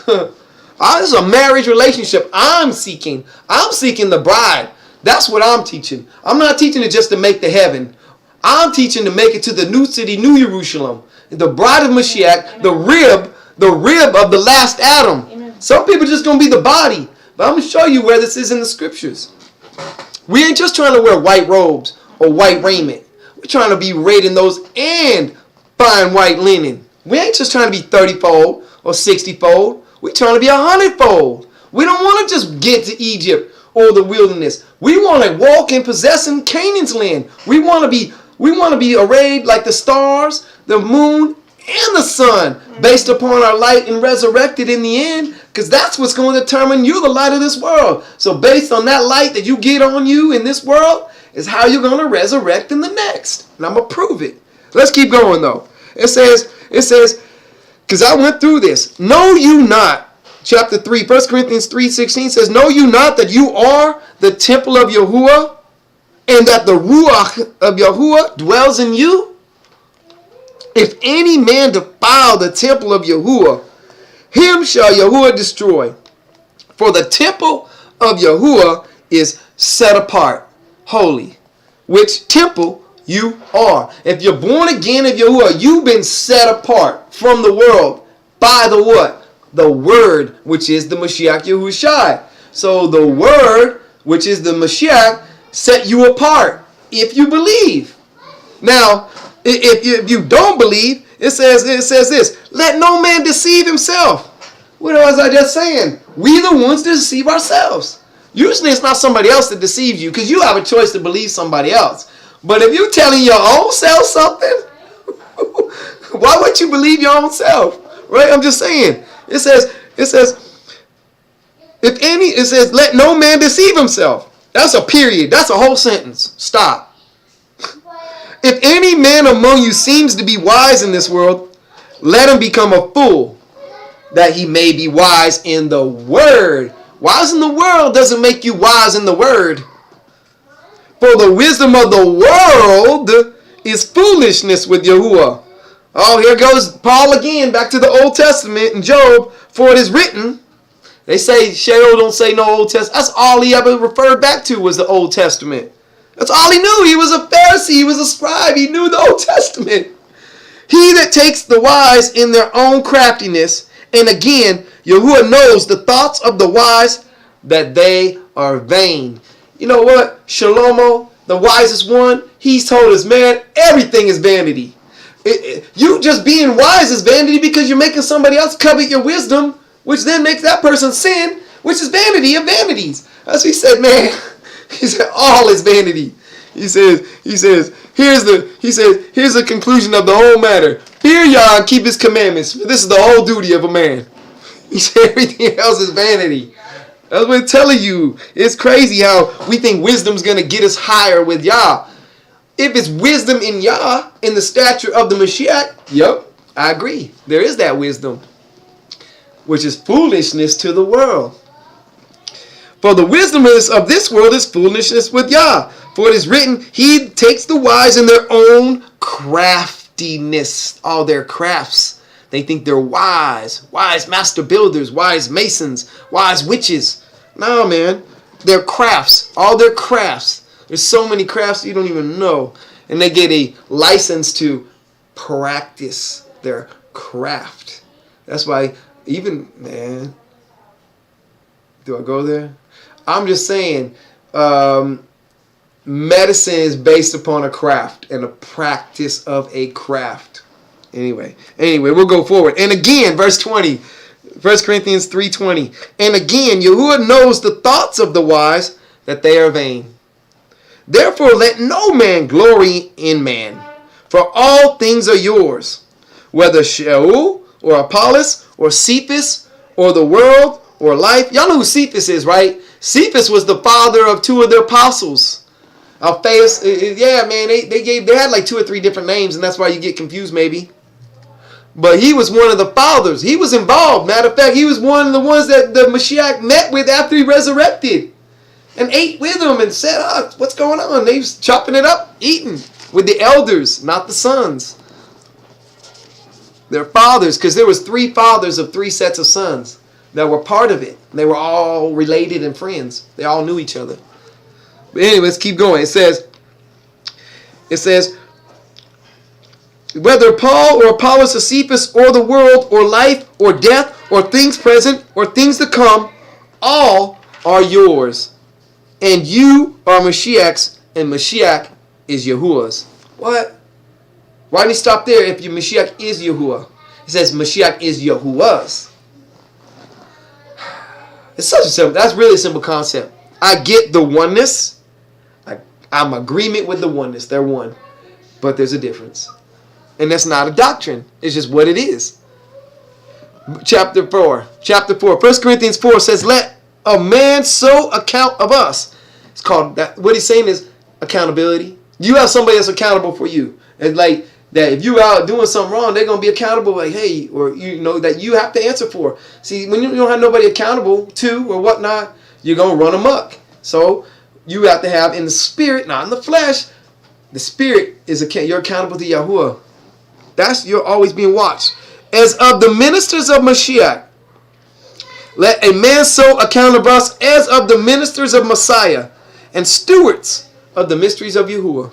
This is a marriage relationship I'm seeking. I'm seeking the bride. That's what I'm teaching. I'm not teaching it just to make the heaven. I'm teaching to make it to the new city, New Jerusalem. The bride of Mashiach, the rib of the last Adam. Amen. Some people just going to be the body. But I'm going to show you where this is in the scriptures. We ain't just trying to wear white robes or white raiment. We're trying to be arrayed in those and fine white linen. We ain't just trying to be 30-fold or 60-fold. We're trying to be 100-fold. We don't want to just get to Egypt or the wilderness. We want to walk and possess in Canaan's land. We want to be arrayed like the stars, the moon, and the sun, based upon our light and resurrected in the end, because that's what's going to determine you're the light of this world. So based on that light that you get on you in this world is how you're going to resurrect in the next. And I'm going to prove it. Let's keep going though. It says, because I went through this. Know you not. Chapter 3, 1 Corinthians 3:16 says, know you not that you are the temple of YaHUaH, and that the Ruach of YaHUaH dwells in you? If any man defile the temple of YaHUaH, him shall YaHUaH destroy. For the temple of YaHUaH is set apart, holy, which temple you are. If you're born again of YaHUaH, you've been set apart from the world by the what? The word, which is the Mashiach Yahushai. So the word, which is the Mashiach, set you apart if you believe. Now, if you don't believe, it says this: let no man deceive himself. What was I just saying? We the ones to deceive ourselves. Usually it's not somebody else that deceives you, because you have a choice to believe somebody else. But if you're telling your own self something, why would you believe your own self? Right? I'm just saying. It says, let no man deceive himself. That's a period. That's a whole sentence. Stop. If any man among you seems to be wise in this world, let him become a fool, that he may be wise in the word. Wise in the world doesn't make you wise in the word. For the wisdom of the world is foolishness with YaHUaH. Oh, here goes Paul again, back to the Old Testament in Job. For it is written, they say Sheol don't say no Old Testament. That's all he ever referred back to was the Old Testament. That's all he knew. He was a Pharisee. He was a scribe. He knew the Old Testament. He that takes the wise in their own craftiness, and again, YaHUaH knows the thoughts of the wise, that they are vain. You know what? Shlomo, the wisest one, he's told us, man, everything is vanity. You just being wise is vanity because you're making somebody else covet your wisdom. which then makes that person sin, which is vanity of vanities. That's what he said, man. He said, all is vanity. He says, here's the conclusion of the whole matter. Fear Yah and keep his commandments. This is the whole duty of a man. He said everything else is vanity. That's what I'm telling you. It's crazy how we think wisdom's going to get us higher with Yah. If it's wisdom in Yah, in the stature of the Mashiach, yep, I agree. There is that wisdom, which is foolishness to the world. For the wisdom of this world is foolishness with Yah. For it is written, he takes the wise in their own craftiness. All their crafts. They think they're wise. Wise master builders. Wise masons. Wise witches. No, man. They're crafts. All their crafts. There's so many crafts you don't even know. And they get a license to practice their craft. That's why even, man. Do I go there? I'm just saying, medicine is based upon a craft and a practice of a craft. Anyway, we'll go forward. And again, verse 20, 1 Corinthians 3:20. And again, YaHUaH knows the thoughts of the wise, that they are vain. Therefore, let no man glory in man, for all things are yours, whether Shaul or Apollos or Cephas or the world or life. Y'all know who Cephas is, right? Cephas was the father of two of the apostles. Alphaeus, yeah, man, they had like 2 or 3 different names, and that's why you get confused maybe. But he was one of the fathers. He was involved. Matter of fact, he was one of the ones that the Mashiach met with after he resurrected. And ate with them and said, what's going on? They was chopping it up, eating with the elders, not the sons. Their fathers, because there was 3 fathers of 3 sets of sons that were part of it. They were all related and friends. They all knew each other. But anyway, let's keep going. It says, whether Paul or Apollos or Cephas or the world or life or death or things present or things to come, all are yours. And you are Mashiach's, and Mashiach is YaHUaH's. What? Why didn't he stop there if your Mashiach is YaHUaH? He says Mashiach is YaHUaH's. It's such a simple, that's really a simple concept. I get the oneness. I'm agreement with the oneness. They're one. But there's a difference. And that's not a doctrine. It's just what it is. Chapter 4. 1 Corinthians 4 says, let a man so account of us. It's called, that. What he's saying is accountability. You have somebody that's accountable for you. And like that if you out doing something wrong, they're going to be accountable like, hey, or you know, that you have to answer for. See, when you don't have nobody accountable to or whatnot, you're going to run amok. So you have to have in the spirit, not in the flesh. The spirit is you're accountable to YaHUaH. You're always being watched. As of the ministers of Mashiach, let a man so account of us as of the ministers of Messiah and stewards of the mysteries of YaHUaH.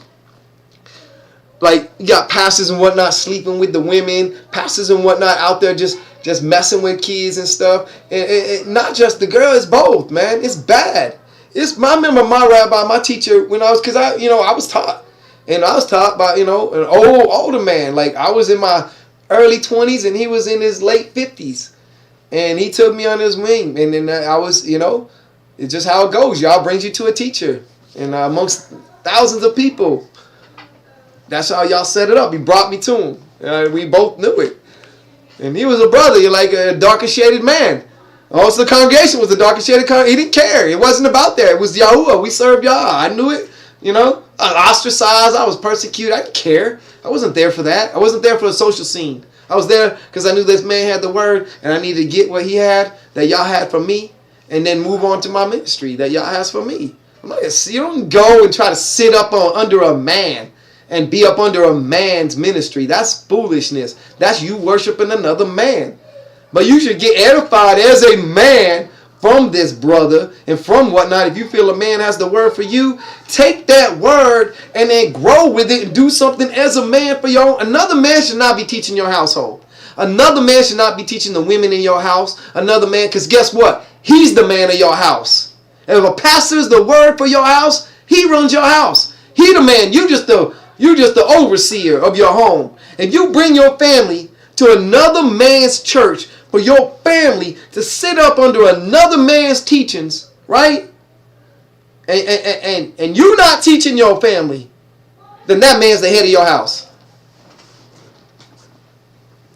Like, you got pastors and whatnot sleeping with the women, pastors and whatnot out there just messing with kids and stuff. And not just the girl, it's both, man. It's bad. I remember my rabbi, my teacher, when I was, because I was taught. And I was taught by, an older man. Like, I was in my early 20s and he was in his late 50s. And he took me on his wing. And then I was, it's just how it goes. Y'all brings you to a teacher. And amongst thousands of people, that's how y'all set it up. He brought me to him. We both knew it. And he was a brother. You're like a darker shaded man. Also, the congregation was a darker shaded congregation. He didn't care. It wasn't about that. It was YaHUaH. We served Yah. I knew it. I was ostracized. I was persecuted. I didn't care. I wasn't there for that. I wasn't there for the social scene. I was there because I knew this man had the word and I needed to get what he had, that Yah had for me, and then move on to my ministry that Yah has for me. You don't go and try to sit up under a man and be up under a man's ministry. That's foolishness. That's you worshiping another man. But you should get edified as a man from this brother and from whatnot. If you feel a man has the word for you, take that word and then grow with it and do something as a man for your own. Another man should not be teaching your household. Another man should not be teaching the women in your house. Another man, because guess what? He's the man of your house. And if a pastor is the word for your house, he runs your house. He the man. You just the overseer of your home. If you bring your family to another man's church for your family to sit up under another man's teachings, right? And you not teaching your family, then that man's the head of your house.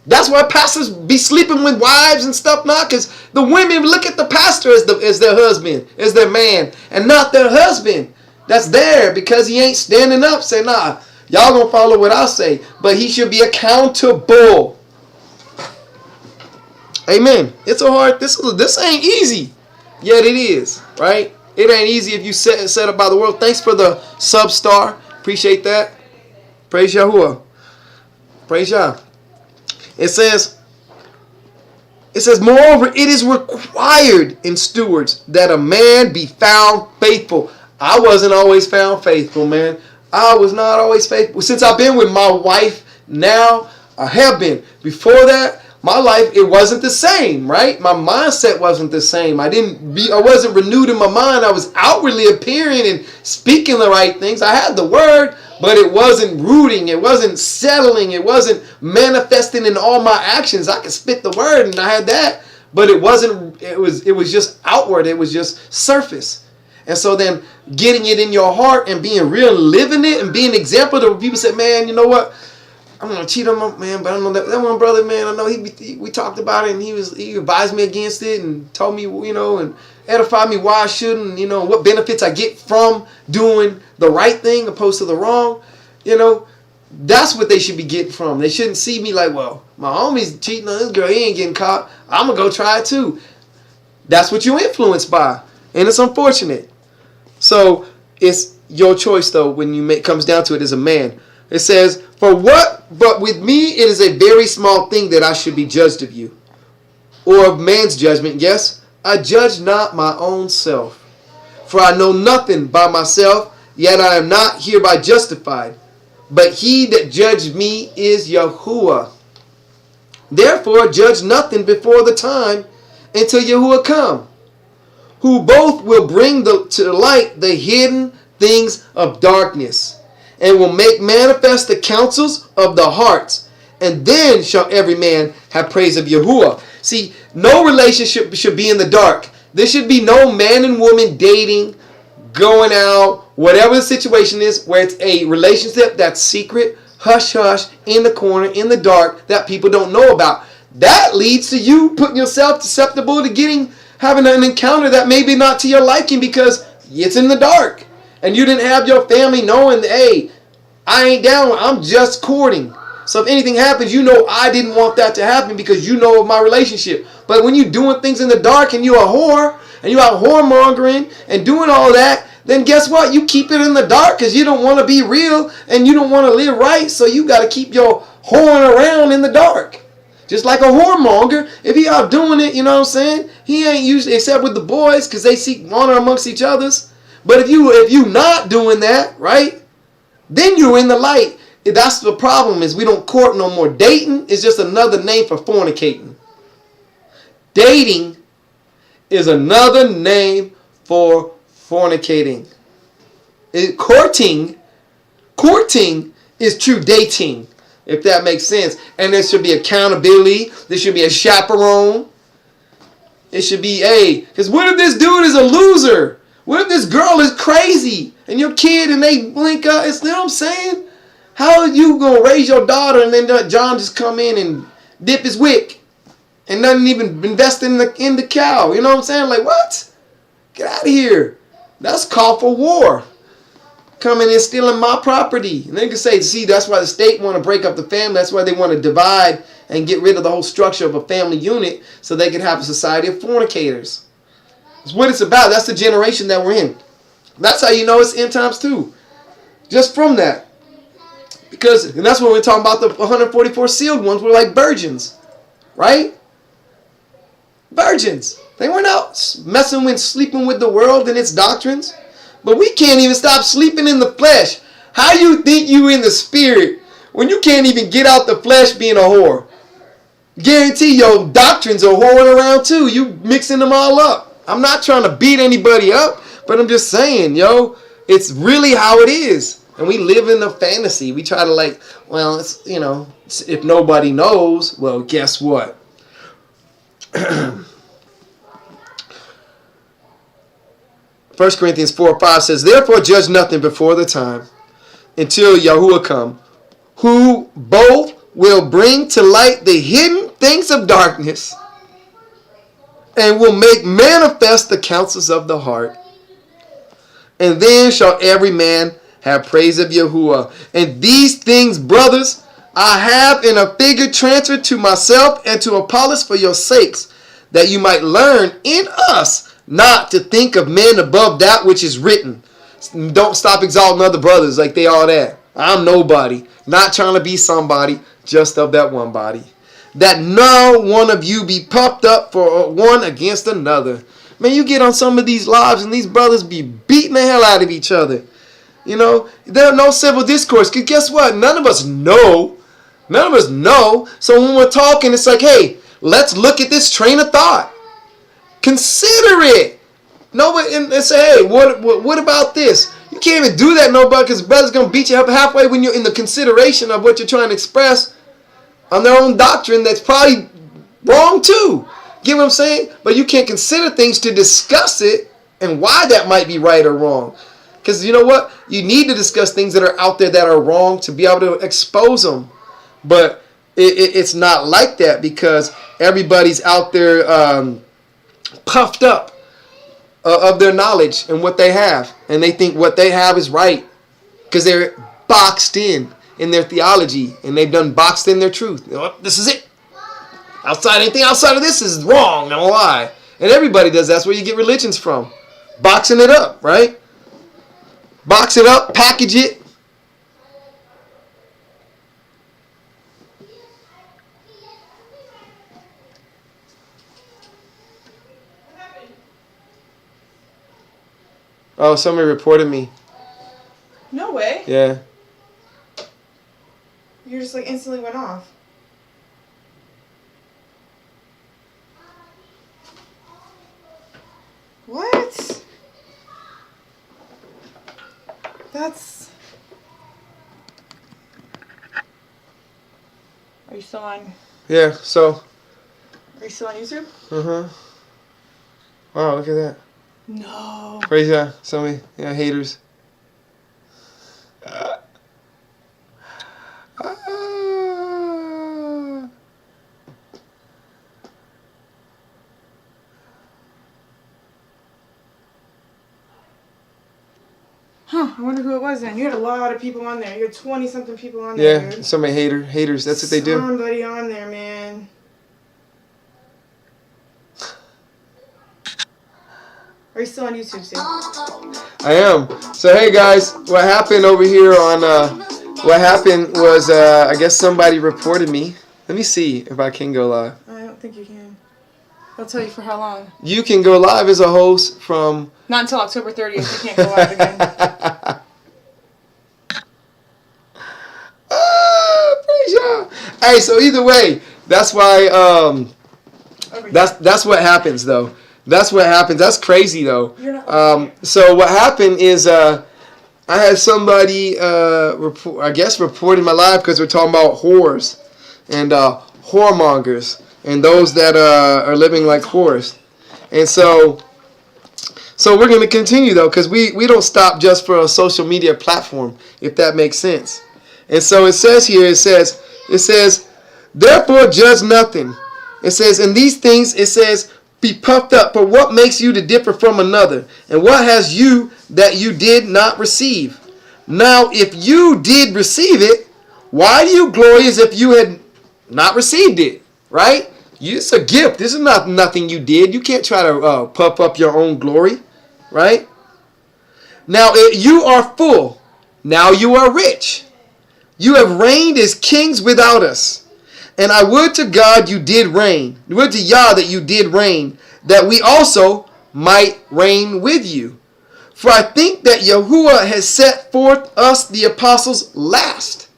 That's why pastors be sleeping with wives and stuff now, because the women look at the pastor as their husband, as their man, and not their husband that's there because he ain't standing up saying, nah, y'all gonna follow what I say. But he should be accountable. Amen. It's a hard, this ain't easy. Yet it is, right? It ain't easy if you set up by the world. Thanks for the sub-star. Appreciate that. Praise YaHUaH. Praise Yah. It says, moreover, it is required in stewards that a man be found faithful. I wasn't always found faithful, man. I was not always faithful. Since I've been with my wife now, I have been. Before that, my life, it wasn't the same, right? My mindset wasn't the same. I wasn't renewed in my mind. I was outwardly appearing and speaking the right things. I had the word, but it wasn't rooting. It wasn't settling. It wasn't manifesting in all my actions. I could spit the word and I had that, but it wasn't, it was just outward. It was just surface. And so then getting it in your heart and being real, living it and being an example to people say, man, you know what? I'm gonna cheat on my man, but I don't know that one brother, man. I know we talked about it, and he advised me against it and told me, you know, and edified me why I shouldn't, you know, what benefits I get from doing the right thing opposed to the wrong. You know, that's what they should be getting from. They shouldn't see me like, well, my homie's cheating on this girl, he ain't getting caught, I'm gonna go try it too. That's what you're influenced by, and it's unfortunate. So it's your choice though when comes down to it as a man. It says, but with me it is a very small thing that I should be judged of you, or of man's judgment. Yes, I judge not my own self. For I know nothing by myself, yet I am not hereby justified. But he that judged me is YaHUaH. Therefore judge nothing before the time until YaHUaH come, who both will bring to light the hidden things of darkness, and will make manifest the counsels of the hearts. And then shall every man have praise of YaHUaH. See, no relationship should be in the dark. There should be no man and woman dating, going out, whatever the situation is, where it's a relationship that's secret, hush-hush, in the corner, in the dark, that people don't know about. That leads to you putting yourself susceptible to having an encounter that may be not to your liking because it's in the dark. And you didn't have your family knowing that, hey, I ain't down, I'm just courting. So if anything happens, you know I didn't want that to happen because you know of my relationship. But when you're doing things in the dark and you're a whore, and you're out whoremongering and doing all that, then guess what? You keep it in the dark because you don't want to be real and you don't want to live right. So you got to keep your whoring around in the dark. Just like a whoremonger, if he out doing it, you know what I'm saying? He ain't usually, except with the boys because they seek honor amongst each others. But if you not doing that, right, then you're in the light. That's the problem, is we don't court no more. Dating is just another name for fornicating. Dating is another name for fornicating. Courting is true dating, if that makes sense. And there should be accountability. There should be a chaperone. It should be, because what if this dude is a loser? What if this girl is crazy and your kid and they blink up? You know what I'm saying? How are you going to raise your daughter and then John just come in and dip his wick and nothing even invest in the cow? You know what I'm saying? Like, what? Get out of here. That's call for war. Coming and stealing my property. And they can say, see, that's why the state want to break up the family. That's why they want to divide and get rid of the whole structure of a family unit so they can have a society of fornicators. It's what it's about. That's the generation that we're in. That's how you know it's end times too. Just from that. And that's when we're talking about the 144 sealed ones. We're like virgins. Right? Virgins. They weren't out messing with, sleeping with the world and its doctrines. But we can't even stop sleeping in the flesh. How you think you in the spirit when you can't even get out the flesh being a whore? Guarantee your doctrines are whoring around too. You mixing them all up. I'm not trying to beat anybody up, but I'm just saying, it's really how it is. And we live in a fantasy. We try to if nobody knows, well, guess what? 1 Corinthians 4:5 says, therefore judge nothing before the time, until YaHUaH come, who both will bring to light the hidden things of darkness, and will make manifest the counsels of the heart. And then shall every man have praise of YaHUaH. And these things, brothers, I have in a figure transferred to myself and to Apollos for your sakes, that you might learn in us not to think of men above that which is written. Don't stop exalting other brothers like they all that. I'm nobody. Not trying to be somebody, just of that one body. That no one of you be puffed up for one against another. Man, you get on some of these lives and these brothers be beating the hell out of each other. You know, there are no civil discourse. Because guess what? None of us know. None of us know. So when we're talking, it's like, hey, let's look at this train of thought. Consider it. Nobody and say, hey, what about this? You can't even do that, nobody, because brother's going to beat you up halfway when you're in the consideration of what you're trying to express on their own doctrine that's probably wrong too. Get what I'm saying? But you can't consider things to discuss it and why that might be right or wrong. Because you know what? You need to discuss things that are out there that are wrong to be able to expose them. But it's not like that, because everybody's out there puffed up of their knowledge and what they have. And they think what they have is right because they're boxed in their theology, and they've done boxed in their truth. You know what? This is it. Anything outside of this is wrong and a lie. And everybody does. That's where you get religions from. Boxing it up, right? Box it up, package it. Oh, somebody reported me. No way. Yeah. You just like instantly went off. What? That's... Are you still on? Yeah, so. Are you still on YouTube? Uh-huh. Wow, look at that. No. Praise God. Somebody, haters. Huh, I wonder who it was then. You had a lot of people on there. You had 20-something people on there, Yeah, dude. somebody haters. That's what they do. Somebody on there, man. Are you still on YouTube, Steve? I am. So, hey, guys, what happened over here on, what happened was, I guess somebody reported me. Let me see if I can go live. I don't think you can. I'll tell you for how long. You can go live as a host from... Not until October 30th. You can't go live again. Praise God. Hey, so either way, that's why, that's what happens, though. That's what happens. That's crazy, though. So what happened is I had somebody, reporting my live because we're talking about whores and whoremongers and those that are living like whores. And so we're going to continue, though, because we don't stop just for a social media platform, if that makes sense. And so it says here, it says, therefore judge nothing. It says, in these things, it says, be puffed up, for what makes you to differ from another? And what has you that you did not receive? Now, if you did receive it, why do you glory as if you had not received it? Right? It's a gift. This is not nothing you did. You can't try to puff up your own glory. Right? Now, you are full. Now you are rich. You have reigned as kings without us. And I would to God you did reign. Would to Yah that you did reign, that we also might reign with you. For I think that YaHUaH has set forth us the apostles last.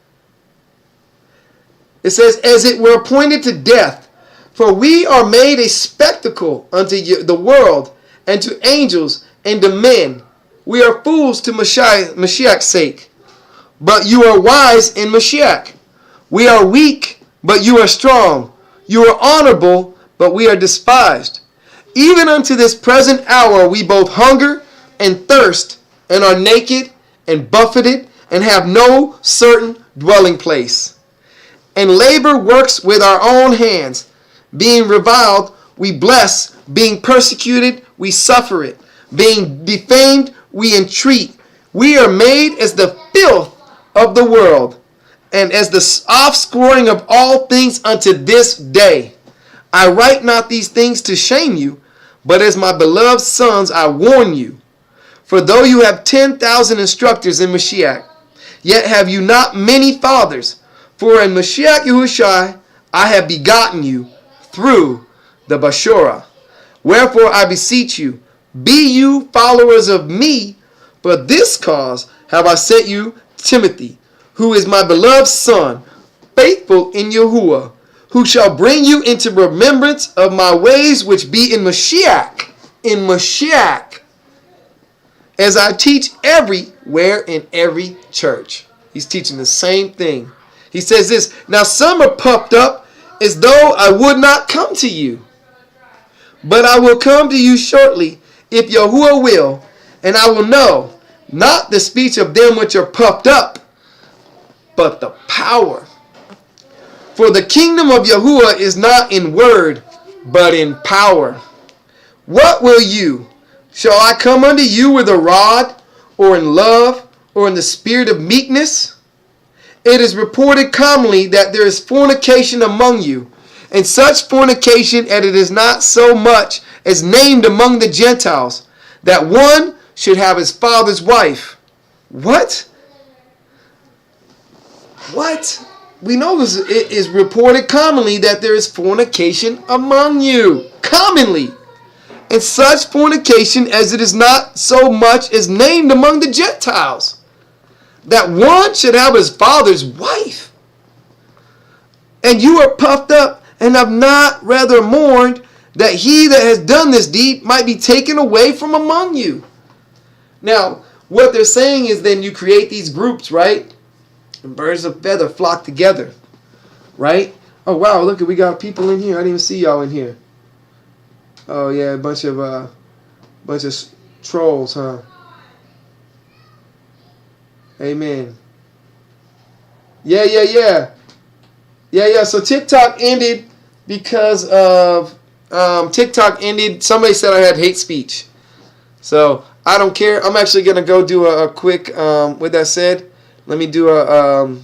It says, as it were appointed to death. For we are made a spectacle unto the world, and to angels, and to men. We are fools to MaShYKH's sake. But you are wise in MaShYKH. We are weak, but you are strong. You are honorable, but we are despised. Even unto this present hour we both hunger and thirst, and are naked and buffeted, and have no certain dwelling place. And labor works with our own hands. Being reviled, we bless. Being persecuted, we suffer it. Being defamed, we entreat. We are made as the filth of the world, and as the offscouring of all things unto this day. I write not these things to shame you, but as my beloved sons I warn you. For though you have 10,000 instructors in MaShYKh, yet have you not many fathers. For in Mashyiach Yahushai I have begotten you through the Bashorah. Wherefore I beseech you, be you followers of me. For this cause have I sent you Timothy, who is my beloved son, faithful in Yahweh, who shall bring you into remembrance of my ways which be in MaShYKh. In MaShYKh. As I teach everywhere in every church. He's teaching the same thing. He says this, now some are puffed up as though I would not come to you. But I will come to you shortly, if Yahuwah will, and I will know, not the speech of them which are puffed up, but the power. For the kingdom of Yahuwah is not in word, but in power. What will you? Shall I come unto you with a rod, or in love, or in the spirit of meekness? It is reported commonly that there is fornication among you, and such fornication as it is not so much as named among the Gentiles, that one should have his father's wife. What? What? We know this, it is reported commonly that there is fornication among you. Commonly. And such fornication as it is not so much as named among the Gentiles, that one should have his father's wife. And you are puffed up and have not rather mourned that he that has done this deed might be taken away from among you. Now, what they're saying is then you create these groups, right? And birds of feather flock together, right? Oh, wow, look, we got people in here. I didn't even see y'all in here. Oh, yeah, a bunch of trolls, huh? Amen. Yeah. So TikTok ended because of somebody said I had hate speech. So I don't care. I'm actually gonna go do a quick. With that said, let me do a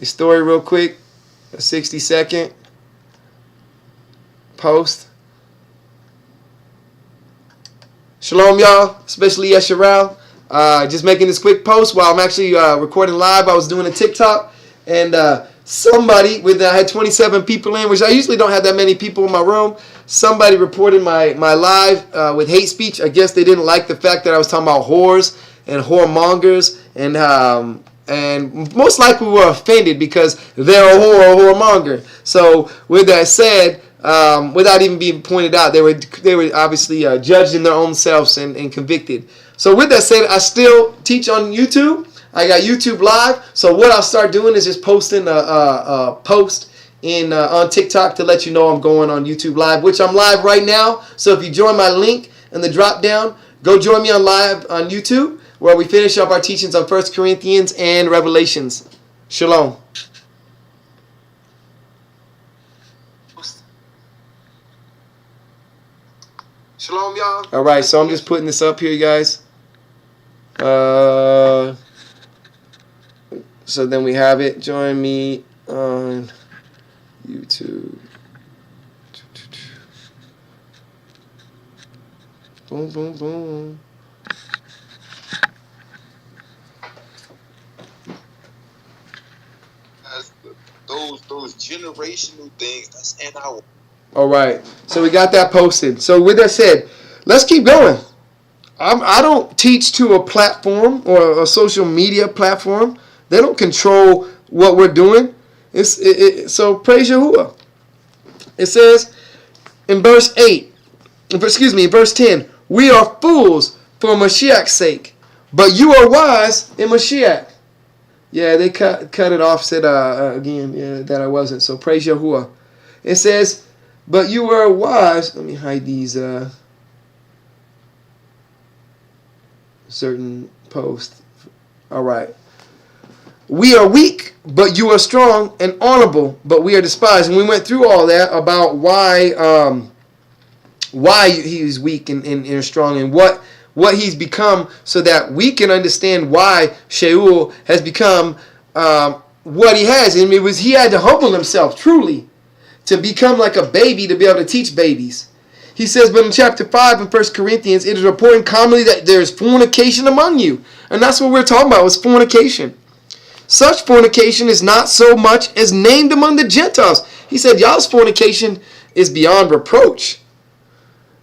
story real quick, a 60-second post. Shalom, y'all, especially Yesharal. Just making this quick post while I'm actually recording live. I was doing a TikTok, and somebody, I had 27 people in, which I usually don't have that many people in my room. Somebody reported my live with hate speech. I guess they didn't like the fact that I was talking about whores and whoremongers, and most likely were offended because they're a whore or whoremonger. So with that said, without even being pointed out, they were obviously judged in their own selves and convicted. So with that said, I still teach on YouTube. I got YouTube Live. So what I'll start doing is just posting a post on TikTok to let you know I'm going on YouTube Live, which I'm live right now. So if you join my link in the drop down, go join me on live on YouTube, where we finish up our teachings on 1 Corinthians and Revelations. Shalom. Shalom, y'all. All right, so I'm just putting this up here, guys. So then we have it. Join me on YouTube. Boom, boom, boom. Those generational things, that's in our... All right, so we got that posted. So with that said, let's keep going. I don't teach to a platform or a social media platform. They don't control what we're doing. So praise Yahuwah. It says in verse 10, we are fools for Mashiach's sake, but you are wise in Mashiach. Yeah, they cut it off, said again, that I wasn't. So praise Yahuwah. It says, But you were wives. Let me hide these certain posts. All right. We are weak, but you are strong, and honorable, but we are despised. And we went through all that about why he's weak and strong, and what he's become, so that we can understand why Shaul has become what he has. And he had to humble himself truly to become like a baby, to be able to teach babies. He says, but in chapter 5 in 1 Corinthians, it is reported commonly that there is fornication among you. And that's what we're talking about, was fornication. Such fornication is not so much as named among the Gentiles. He said, y'all's fornication is beyond reproach.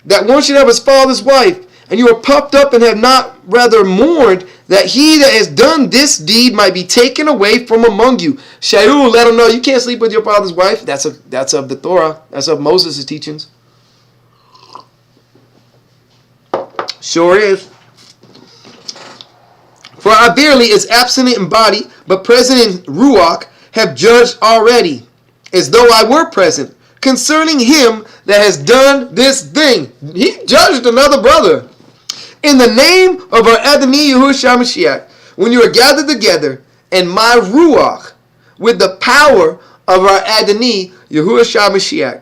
That one should have his father's wife, and you are puffed up and have not rather mourned that he that has done this deed might be taken away from among you. Shaul let him know, you can't sleep with your father's wife. That's of the Torah. That's of Moses' teachings. Sure is. For I verily, is absent in body, but present in Ruach, have judged already, as though I were present, concerning him that has done this thing. He judged another brother. In the name of our ATh YaHUaHUShI Mashiach, when you are gathered together, and my Ruach, with the power of our ATh YaHUaHUShI Mashiach,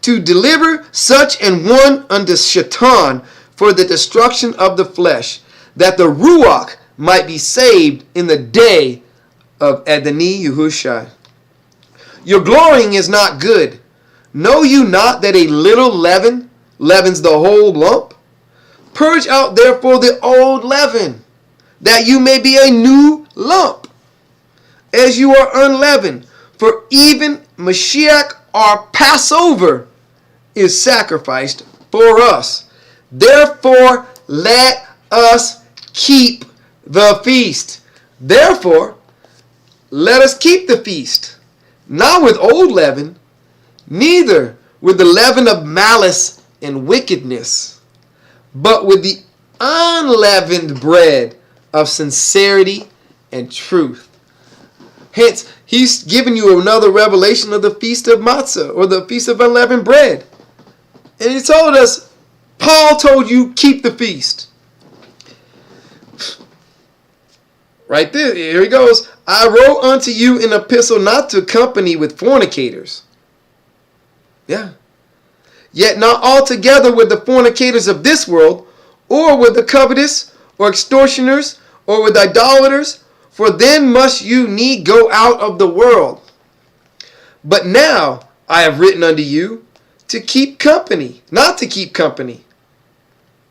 to deliver such an one unto Shaitan for the destruction of the flesh, that the Ruach might be saved in the day of ATh YaHUaHUShI. Your glorying is not good. Know you not that a little leaven leavens the whole lump? Purge out therefore the old leaven, that you may be a new lump, as you are unleavened. For even Mashiach our Passover is sacrificed for us. Therefore let us keep the feast. Therefore let us keep the feast, not with old leaven, neither with the leaven of malice and wickedness, but with the unleavened bread of sincerity and truth. Hence, he's giving you another revelation of the Feast of Matzah, or the Feast of Unleavened Bread. And he told us, Paul told you, keep the feast. Right there, here he goes. I wrote unto you an epistle not to company with fornicators. Yeah. Yet not altogether with the fornicators of this world, or with the covetous, or extortioners, or with idolaters, for then must you need go out of the world. But now I have written unto you to keep company, not to keep company.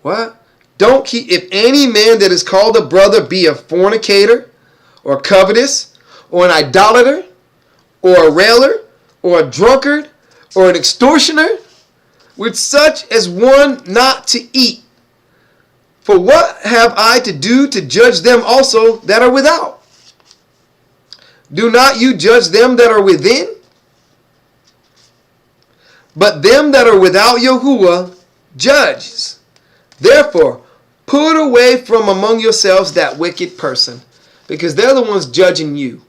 What? Don't keep, if any man that is called a brother be a fornicator, or covetous, or an idolater, or a railer, or a drunkard, or an extortioner, with such as one not to eat. For what have I to do to judge them also that are without? Do not you judge them that are within? But them that are without Yahuwah judges. Therefore, put away from among yourselves that wicked person, because they're the ones judging you.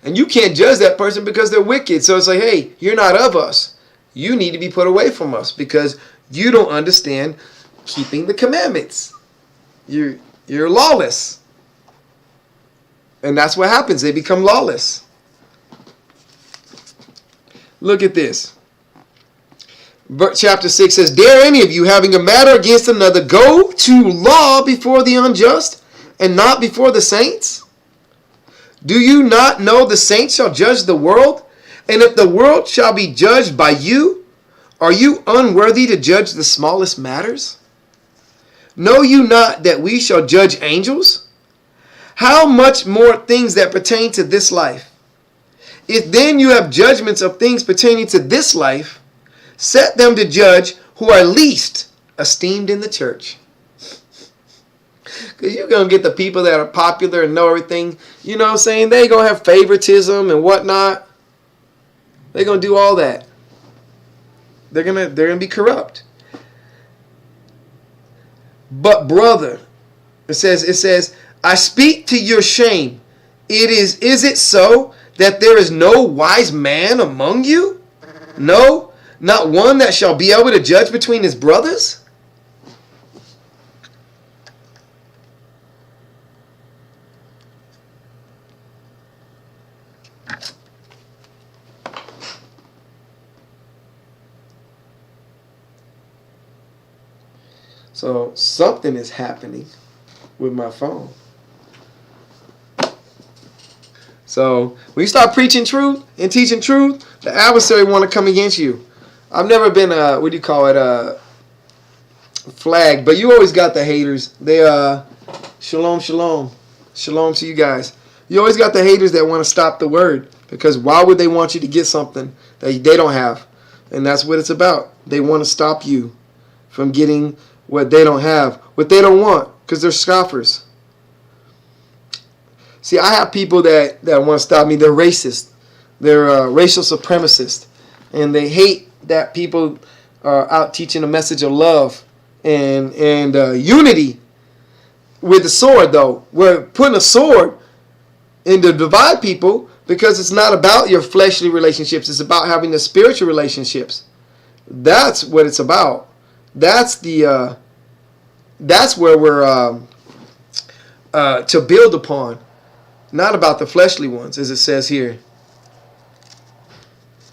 And you can't judge that person because they're wicked. So it's like, hey, you're not of us. You need to be put away from us because you don't understand keeping the commandments. You're lawless. And that's what happens. They become lawless. Look at this. Chapter 6 says, dare any of you, having a matter against another, go to law before the unjust and not before the saints? Do you not know the saints shall judge the world? And if the world shall be judged by you, are you unworthy to judge the smallest matters? Know you not that we shall judge angels? How much more things that pertain to this life? If then you have judgments of things pertaining to this life, set them to judge who are least esteemed in the church. Because you're going to get the people that are popular and know everything. You know what I'm saying? They're going to have favoritism and whatnot. They're going to do all that. They're going to be corrupt. But brother, it says, I speak to your shame. Is it so that there is no wise man among you? No, not one that shall be able to judge between his brothers? So something is happening with my phone. So when you start preaching truth and teaching truth, the adversary want to come against you. I've never been what do you call it, flagged, but you always got the haters. They shalom, shalom, shalom to you guys. You always got the haters that want to stop the word, because why would they want you to get something that they don't have? And that's what it's about. They want to stop you from getting what they don't have, what they don't want, because they're scoffers. See, I have people that want to stop me. They're racist. They're racial supremacists. And they hate that people are out teaching a message of love and unity with the sword, though. We're putting a sword in to divide people, because it's not about your fleshly relationships. It's about having the spiritual relationships. That's what it's about. That's the that's where we're to build upon. Not about the fleshly ones, as it says here.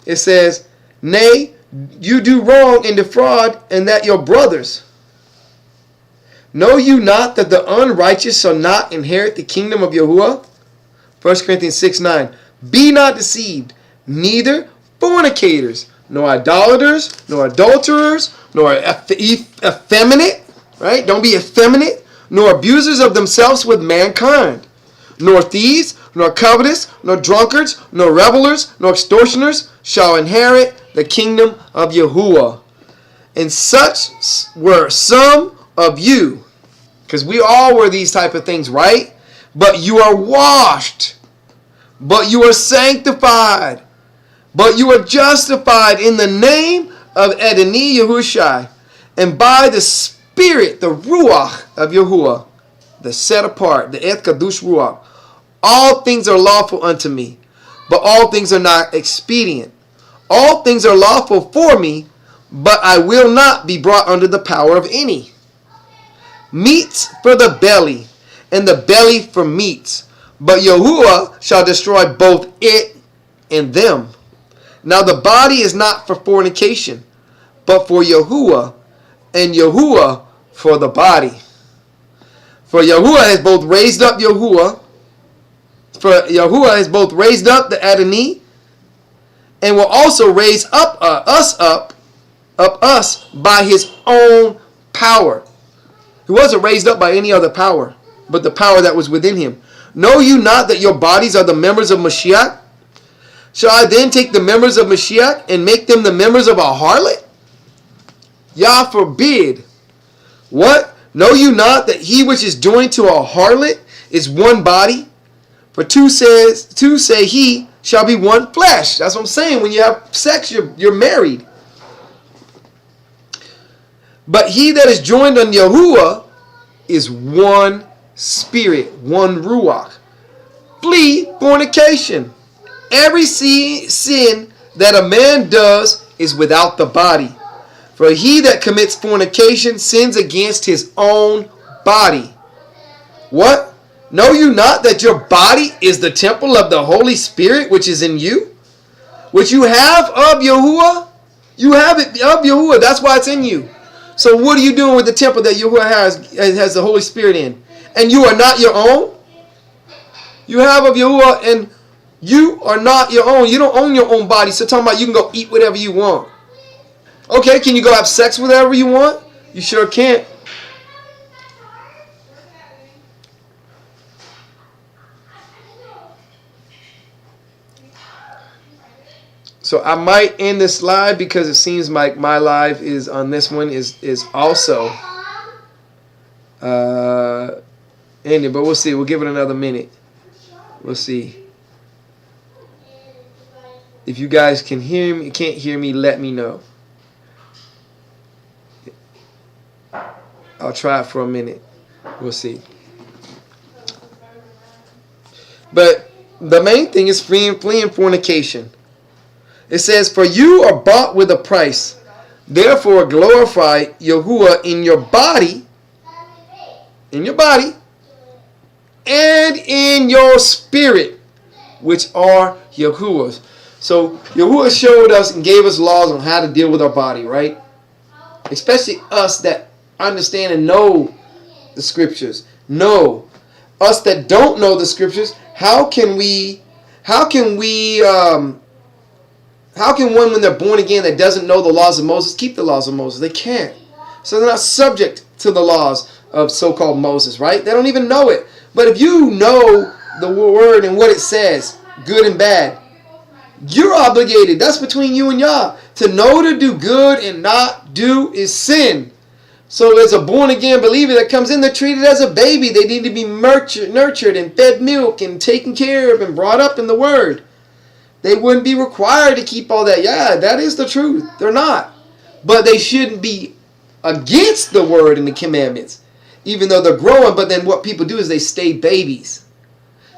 It says, nay, you do wrong and defraud, and that your brothers. Know you not that the unrighteous shall not inherit the kingdom of Yahuwah? 1 Corinthians 6:9. Be not deceived, neither fornicators, nor idolaters, nor adulterers, nor effeminate, right? Don't be effeminate, nor abusers of themselves with mankind, nor thieves, nor covetous, nor drunkards, nor revelers, nor extortioners shall inherit the kingdom of Yahuwah. And such were some of you, because we all were these type of things, right? But you are washed, but you are sanctified, but you are justified in the name of ATh Yahushai, and by the Spirit, the Ruach of Yahuwah, the set apart, the ATh QaDUSh RUaKh. All things are lawful unto me, but all things are not expedient. All things are lawful for me, but I will not be brought under the power of any. Meats for the belly, and the belly for meats, but Yahuwah shall destroy both it and them. Now the body is not for fornication, but for Yahuwah, and Yahuwah for the body. For Yahuwah has both raised up Yahuwah, for Yahuwah has both raised up the Adonai, and will also raise up us by his own power. He wasn't raised up by any other power, but the power that was within him. Know you not that your bodies are the members of MaShYKh? Shall I then take the members of MaShYKh and make them the members of a harlot? Yah forbid. What? Know you not that he which is joined to a harlot is one body? For two say he shall be one flesh. That's what I'm saying. When you have sex, you're married. But he that is joined unto Yahuwah is one spirit, one Ruach. Flee fornication. Every sin that a man does is without the body. For he that commits fornication sins against his own body. What? Know you not that your body is the temple of the Holy Spirit which is in you? Which you have of Yahuwah? You have it of Yahuwah. That's why it's in you. So what are you doing with the temple that Yahuwah has the Holy Spirit in? And you are not your own? You have of Yahuwah and you are not your own. You don't own your own body. So talking about you can go eat whatever you want. Okay, can you go have sex with whatever you want? You sure can't. So I might end this live because it seems like my live is on this one is also ended. But we'll see. We'll give it another minute. We'll see. If you guys can hear me, can't hear me, let me know. I'll try it for a minute. We'll see. But the main thing is fleeing fornication. It says, for you are bought with a price. Therefore glorify YaHUaH in your body, and in your spirit, which are YaHUaH's. So YaHUaH showed us and gave us laws on how to deal with our body, right? Especially us that understand and know the scriptures. No. Us that don't know the scriptures, how can one, when they're born again, that doesn't know the laws of Moses, keep the laws of Moses? They can't. So they're not subject to the laws of so-called Moses, right? They don't even know it. But if you know the word and what it says, good and bad, you're obligated. That's between you and Yah. To know to do good and not do is sin. So as a born-again believer that comes in, they're treated as a baby. They need to be nurtured and fed milk and taken care of and brought up in the word. They wouldn't be required to keep all that. Yeah, that is the truth. They're not. But they shouldn't be against the word and the commandments, even though they're growing. But then what people do is they stay babies.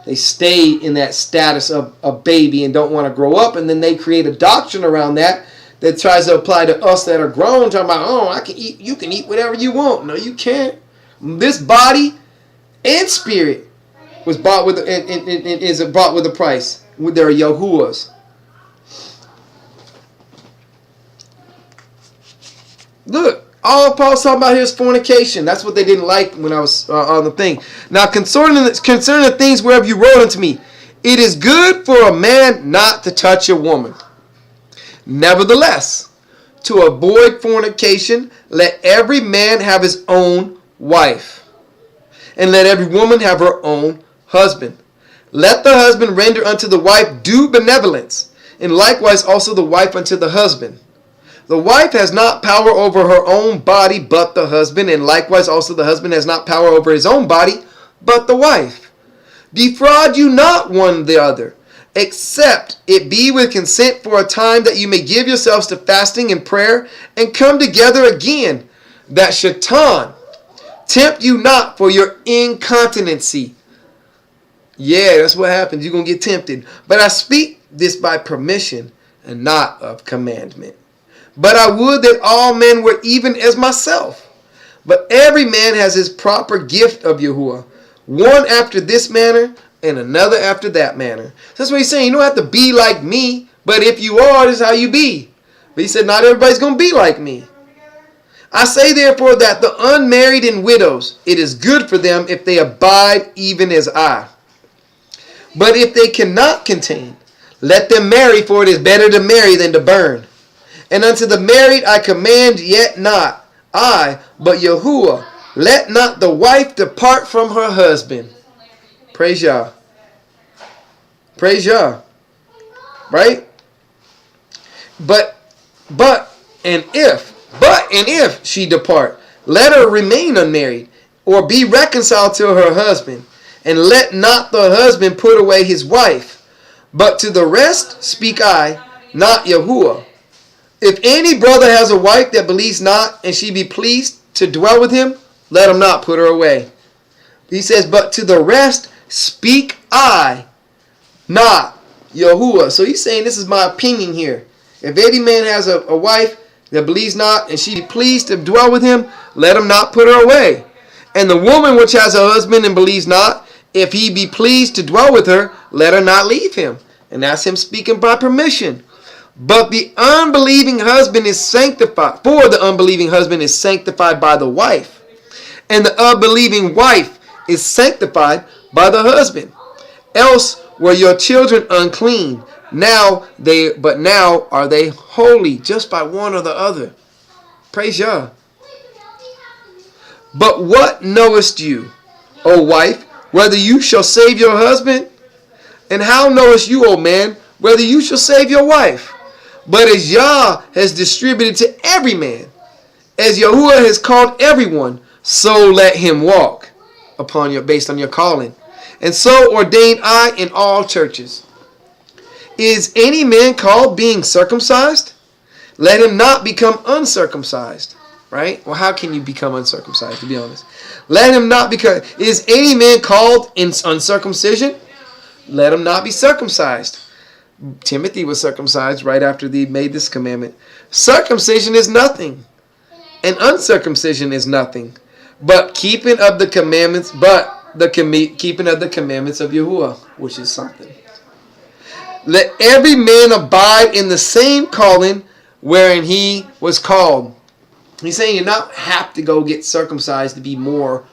They stay in that status of a baby and don't want to grow up. And then they create a doctrine around that tries to apply to us that are grown, talking about, oh, I can eat. You can eat whatever you want. No, you can't. This body and spirit was bought with is bought with a price. With their YaHUaHs. Look, all Paul's talking about here is fornication. That's what they didn't like when I was on the thing. Now, concerning the things whereof you wrote unto me, it is good for a man not to touch a woman. Nevertheless, to avoid fornication, let every man have his own wife, and let every woman have her own husband. Let the husband render unto the wife due benevolence, and likewise also the wife unto the husband. The wife has not power over her own body, but the husband, and likewise also the husband has not power over his own body, but the wife. Defraud you not one the other, except it be with consent for a time, that you may give yourselves to fasting and prayer, and come together again, that Shaitan tempt you not for your incontinency. Yeah, that's what happens. You're going to get tempted. But I speak this by permission and not of commandment. But I would that all men were even as myself. But every man has his proper gift of YaHUaH, one after this manner and another after that manner. So that's what he's saying. You don't have to be like me, but if you are, this is how you be. But he said not everybody's going to be like me. I say therefore that the unmarried and widows, it is good for them if they abide even as I. But if they cannot contain, let them marry, for it is better to marry than to burn. And unto the married I command, yet not I, but YaHUaH, let not the wife depart from her husband. Praise Yah. Praise Yah. Right? But if she depart, let her remain unmarried, or be reconciled to her husband. And let not the husband put away his wife. But to the rest speak I, not YaHUaH. If any brother has a wife that believes not, and she be pleased to dwell with him, let him not put her away. He says, but to the rest speak I, not YaHUaH. So he's saying, this is my opinion here. If any man has a wife that believes not, and she be pleased to dwell with him, let him not put her away. And the woman which has a husband and believes not, if he be pleased to dwell with her, let her not leave him. And that's him speaking by permission. But the unbelieving husband is sanctified, for the unbelieving husband is sanctified by the wife. And the unbelieving wife is sanctified by the husband. Else were your children unclean. But now are they holy, just by one or the other. Praise Yah. But what knowest you, O wife, whether you shall save your husband? And how knowest you, O man, whether you shall save your wife? But as Yah has distributed to every man, as YaHUaH has called everyone, so let him walk based on your calling. And so ordained I in all churches. Is any man called being circumcised? Let him not become uncircumcised. Right? Well, how can you become uncircumcised, to be honest? Let him not become... Is any man called in uncircumcision? Let him not be circumcised. Timothy was circumcised right after they made this commandment. Circumcision is nothing, and uncircumcision is nothing, but keeping of the commandments, keeping of the commandments of Yahuwah, which is something. Let every man abide in the same calling wherein he was called. He's saying you not have to go get circumcised to be more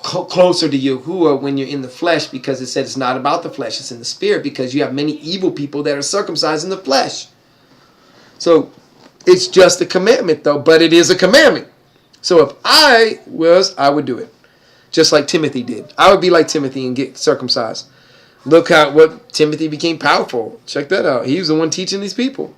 closer to Yahuwah when you're in the flesh, because it said it's not about the flesh, it's in the spirit, because you have many evil people that are circumcised in the flesh. So it's just a commandment though, but it is a commandment. So if I would do it. Just like Timothy did. I would be like Timothy and get circumcised. Look what Timothy became powerful. Check that out. He was the one teaching these people.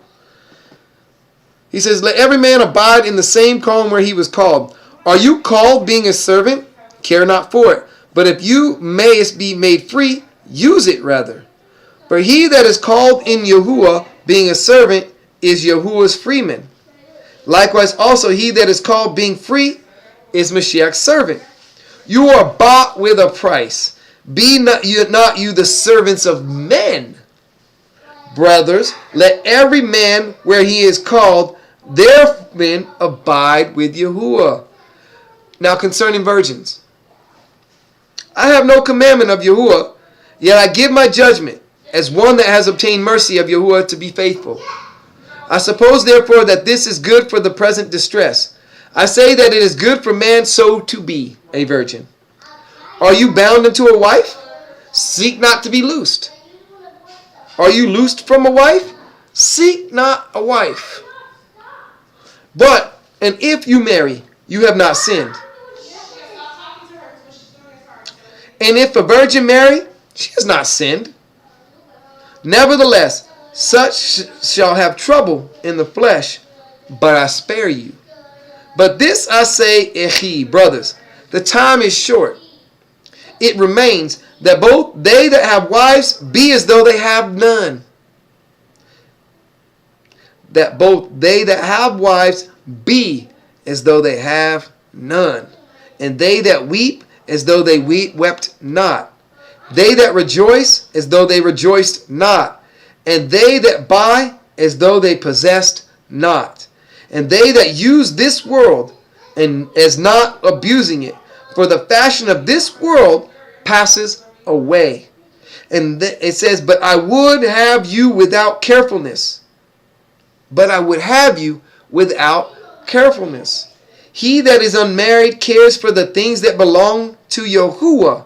He says, let every man abide in the same calling where he was called. Are you called being a servant? Care not for it. But if you mayest be made free, use it rather. For he that is called in Yahuwah being a servant is Yahuwah's freeman. Likewise also he that is called being free is Mashiach's servant. You are bought with a price. Be not you the servants of men. Brothers, let every man where he is called therein abide with Yahuwah. Now concerning virgins, I have no commandment of Yahuwah, yet I give my judgment as one that has obtained mercy of Yahuwah to be faithful. I suppose therefore that this is good for the present distress. I say that it is good for man so to be a virgin. Are you bound unto a wife? Seek not to be loosed. Are you loosed from a wife? Seek not a wife. But, and if you marry, you have not sinned. And if a virgin marry, she has not sinned. Nevertheless, such shall have trouble in the flesh, but I spare you. But this I say, brothers, the time is short. It remains that both they that have wives be as though they have none. That both they that have wives be as though they have none. And they that weep as though they wept not. They that rejoice as though they rejoiced not. And they that buy as though they possessed not. And they that use this world and as not abusing it. For the fashion of this world passes away. And it says, but I would have you without carefulness. But I would have you without carefulness. He that is unmarried cares for the things that belong to Yahuwah,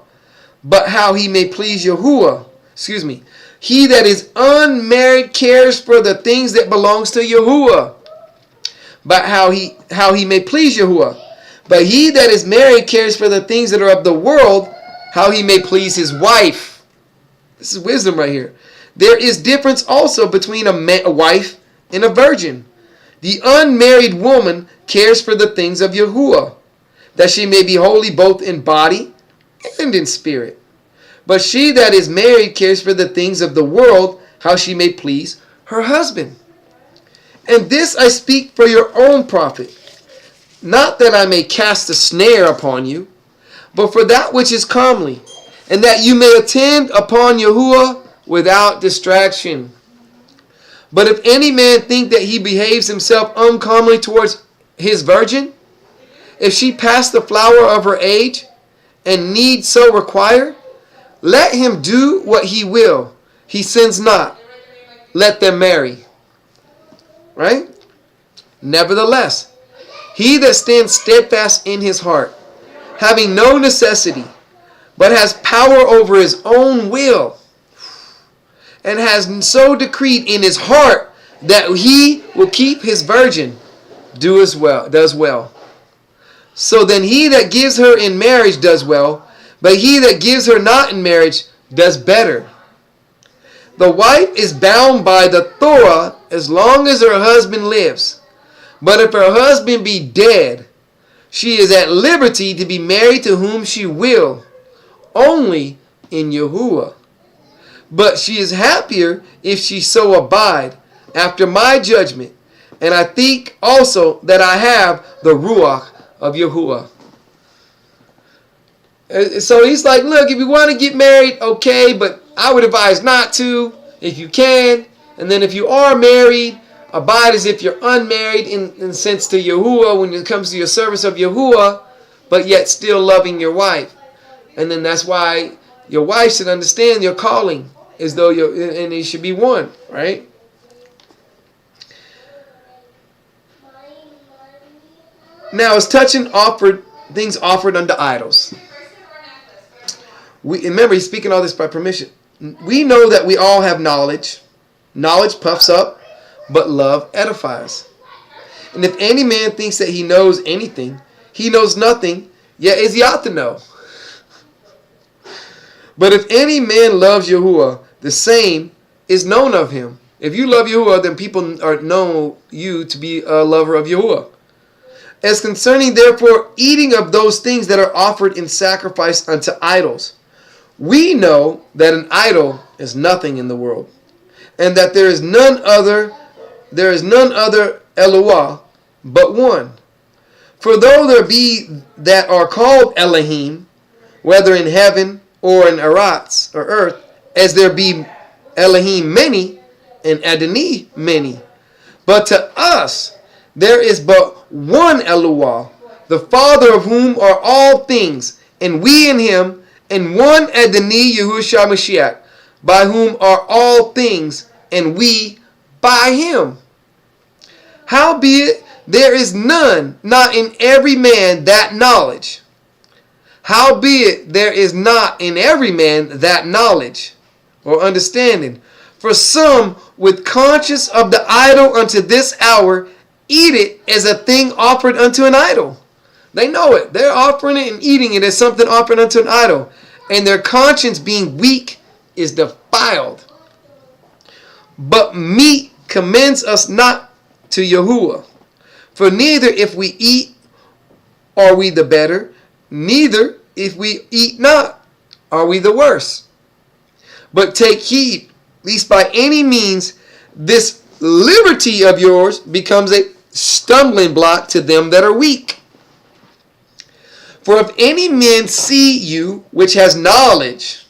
but how he may please Yahuwah. He that is unmarried cares for the things that belongs to Yahuwah, but how he may please Yahuwah. But he that is married cares for the things that are of the world, how he may please his wife. This is wisdom right here. There is difference also between a wife and a virgin. The unmarried woman cares for the things of Yahuwah, that she may be holy both in body and in spirit. But she that is married cares for the things of the world, how she may please her husband. And this I speak for your own profit, not that I may cast a snare upon you, but for that which is comely, and that you may attend upon Yahuwah without distraction. But if any man think that he behaves himself uncomely towards his virgin, if she pass the flower of her age, and need so require, let him do what he will. He sins not. Let them marry. Right? Nevertheless, he that stands steadfast in his heart, having no necessity, but has power over his own will, and has so decreed in his heart that he will keep his virgin, does well. So then he that gives her in marriage does well, but he that gives her not in marriage does better. The wife is bound by the Torah as long as her husband lives. But if her husband be dead, she is at liberty to be married to whom she will, only in Yahuwah. But she is happier if she so abide after my judgment. And I think also that I have the Ruach of Yahuwah. So he's like, look, if you want to get married, okay, but I would advise not to. if you can. And then if you are married, abide as if you're unmarried in the sense to Yahuwah when it comes to your service of Yahuwah, but yet still loving your wife. And then that's why your wife should understand your calling as though and it should be one, right? Now, it's touching things offered unto idols. Remember, he's speaking all this by permission. We know that we all have knowledge. Knowledge puffs up, but love edifies. And if any man thinks that he knows anything, he knows nothing, yet is he ought to know. But if any man loves Yahuwah, the same is known of him. If you love Yahuwah, then people know you to be a lover of Yahuwah. As concerning, therefore, eating of those things that are offered in sacrifice unto idols, we know that an idol is nothing in the world, and that there is none other Elohah but one. For though there be that are called Elohim, whether in heaven or in Eretz or earth, as there be Elohim many, and Adonai many, but to us there is but one Elohah, the Father of whom are all things, and we in him, and one Adonai Yahusha MaShYKh, by whom are all things, and we by him. Howbeit there is none, not in every man, that knowledge. Howbeit there is not in every man that knowledge or understanding. For some, with conscience of the idol unto this hour, eat it as a thing offered unto an idol. They know it. They're offering it and eating it as something offered unto an idol. And their conscience, being weak, is defiled. But meat commends us not to Yahuwah. For neither if we eat are we the better, neither if we eat not are we the worse. But take heed, lest by any means this liberty of yours becomes a stumbling block to them that are weak. For if any man see you which has knowledge,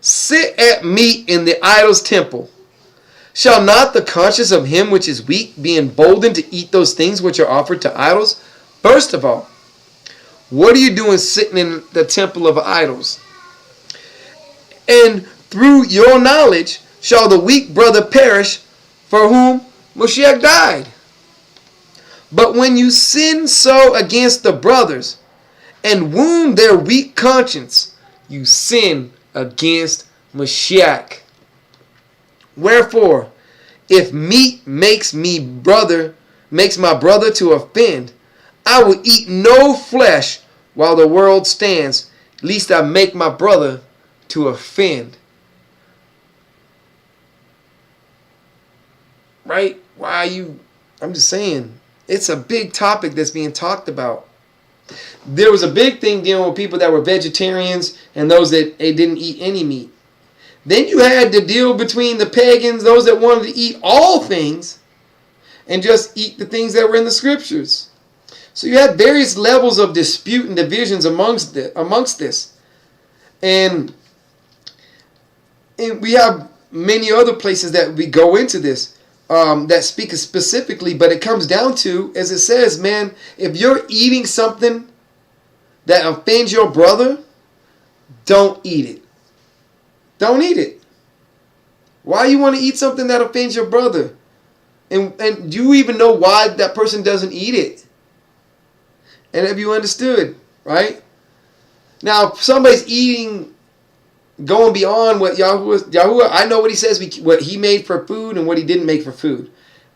sit at meat in the idol's temple, shall not the conscience of him which is weak be emboldened to eat those things which are offered to idols? First of all, what are you doing sitting in the temple of idols? And through your knowledge shall the weak brother perish for whom MaShYKh died. But when you sin so against the brothers and wound their weak conscience, you sin against MaShYKh. Wherefore, if meat makes my brother to offend, I will eat no flesh while the world stands, lest I make my brother to offend. Right? I'm just saying, it's a big topic that's being talked about. There was a big thing dealing with people that were vegetarians and those that didn't eat any meat. Then you had the deal between the pagans, those that wanted to eat all things and just eat the things that were in the scriptures. So you had various levels of dispute and divisions amongst this. And we have many other places that we go into this that speak specifically, but it comes down to, as it says, man, if you're eating something that offends your brother, don't eat it. Don't eat it. Why you want to eat something that offends your brother? And do you even know why that person doesn't eat it? And have you understood, right? Now, if somebody's eating, going beyond what YaHUaH, I know what he says, what he made for food and what he didn't make for food.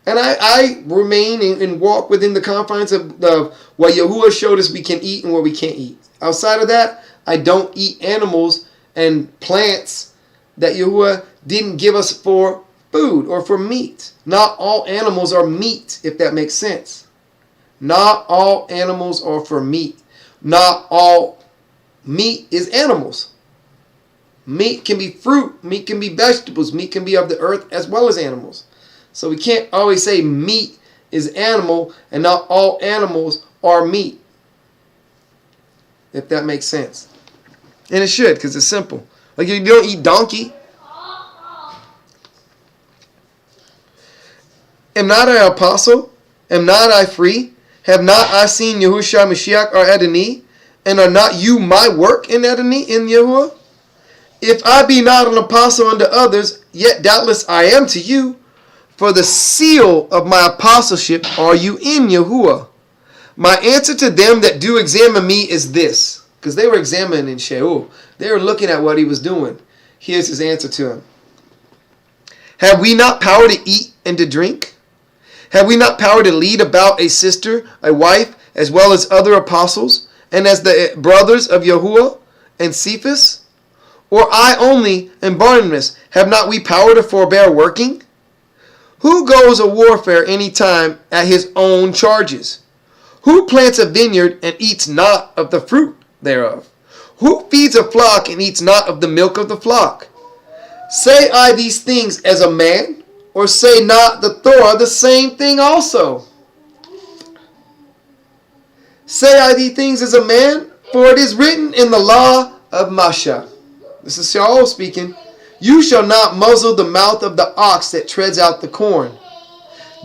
And I remain and walk within the confines of what YaHUaH showed us we can eat and what we can't eat. Outside of that, I don't eat animals and plants that YaHUaH didn't give us for food or for meat. Not all animals are meat, if that makes sense. Not all animals are for meat. Not all meat is animals. Meat can be fruit. Meat can be vegetables. Meat can be of the earth as well as animals. So we can't always say meat is animal and not all animals are meat. If that makes sense. And it should, because it's simple. Like, you don't eat donkey. am not I apostle? Am not I free? Have not I seen Yahusha, Mashiach, or ATh, and are not you my work in ATh, in Yahweh? If I be not an apostle unto others, yet doubtless I am to you. For the seal of my apostleship are you in Yahuwah. My answer to them that do examine me is this. Because they were examining Sheol. They were looking at what he was doing. Here's his answer to him. Have we not power to eat and to drink? Have we not power to lead about a sister, a wife, as well as other apostles, and as the brothers of Yahuwah and Cephas? Or I only and Barnabas, have not we power to forbear working? Who goes a warfare any time at his own charges? Who plants a vineyard and eats not of the fruit thereof? Who feeds a flock and eats not of the milk of the flock? Say I these things as a man, or say not the Torah the same thing also? Say I these things as a man, for it is written in the law of MaShYKh. This is Shaul speaking. You shall not muzzle the mouth of the ox that treads out the corn.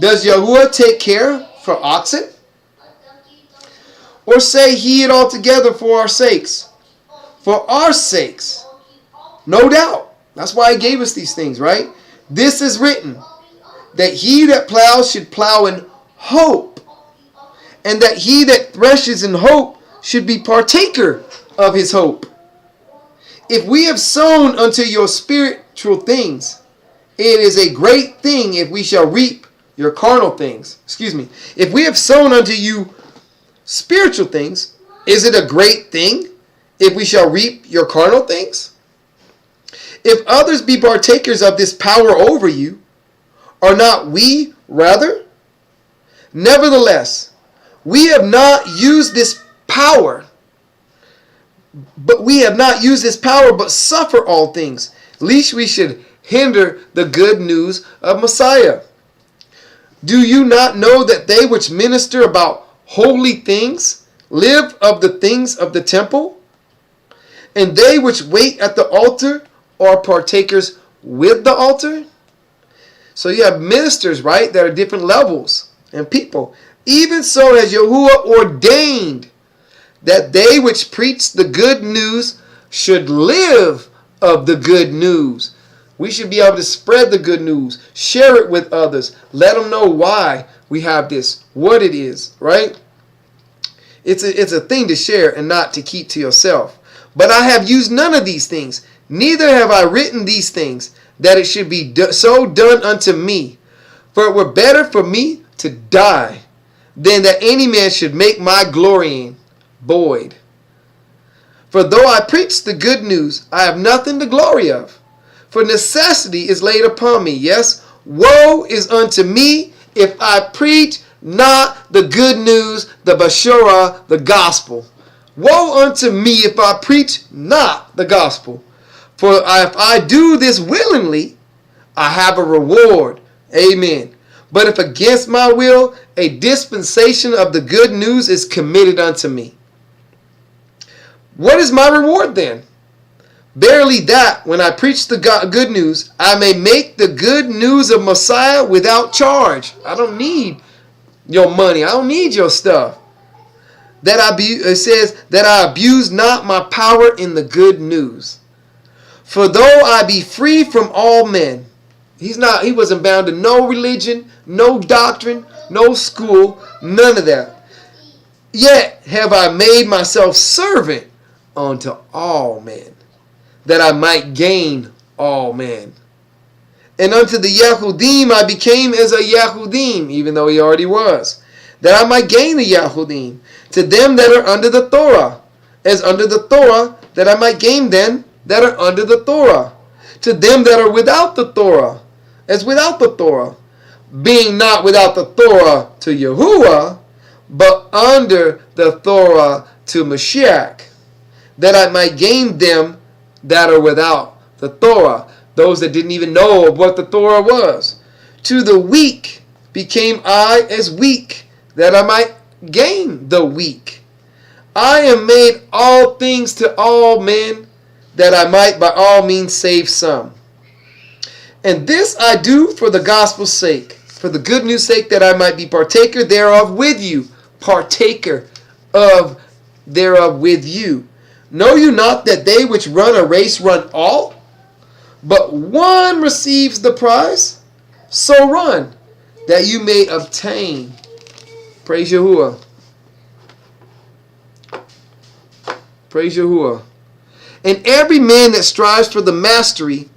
Does Yahuwah take care for oxen? Or say he it altogether for our sakes? For our sakes. No doubt. That's why he gave us these things, right? This is written, that he that plows should plow in hope, and that he that threshes in hope should be partaker of his hope. If we have sown unto your spiritual things, it is a great thing if we shall reap your carnal things. If we have sown unto you spiritual things, is it a great thing if we shall reap your carnal things? If others be partakers of this power over you, are not we rather? Nevertheless, we have not used this power, but suffer all things, lest we should hinder the good news of Messiah. Do you not know that they which minister about holy things live of the things of the temple? And they which wait at the altar are partakers with the altar? So you have ministers, right? There are different levels and people. Even so has Yahuwah ordained that they which preach the good news should live of the good news. We should be able to spread the good news, share it with others, let them know why we have this, what it is, right? It's a thing to share and not to keep to yourself. But I have used none of these things, neither have I written these things, that it should be so done unto me. For it were better for me to die than that any man should make my glorying void. For though I preach the good news, I have nothing to glory of. For necessity is laid upon me. Yes, woe is unto me if I preach not the good news, the Bashura, the gospel. Woe unto me if I preach not the gospel. For if I do this willingly, I have a reward. Amen. But if against my will, a dispensation of the good news is committed unto me. What is my reward then? Verily that, when I preach the good news, I may make the good news of Messiah without charge. I don't need your money. I don't need your stuff. It says that I abuse not my power in the good news. For though I be free from all men, he wasn't bound to no religion, no doctrine, no school, none of that. Yet have I made myself servant unto all men, that I might gain all men. And unto the Yahudim I became as a Yahudim, even though he already was, that I might gain the Yahudim. To them that are under the Torah, as under the Torah, that I might gain them that are under the Torah. To them that are without the Torah, as without the Torah, being not without the Torah to Yahuwah, but under the Torah to Mashiach, that I might gain them that are without the Torah, those that didn't even know of what the Torah was. To the weak became I as weak, that I might gain the weak. I am made all things to all men, that I might by all means save some. And this I do for the gospel's sake, for the good news' sake, that I might be partaker thereof with you. Partaker of thereof with you. Know you not that they which run a race run all, but one receives the prize? So run, that you may obtain. Praise YaHUaH. Praise YaHUaH. And every man that strives for the mastery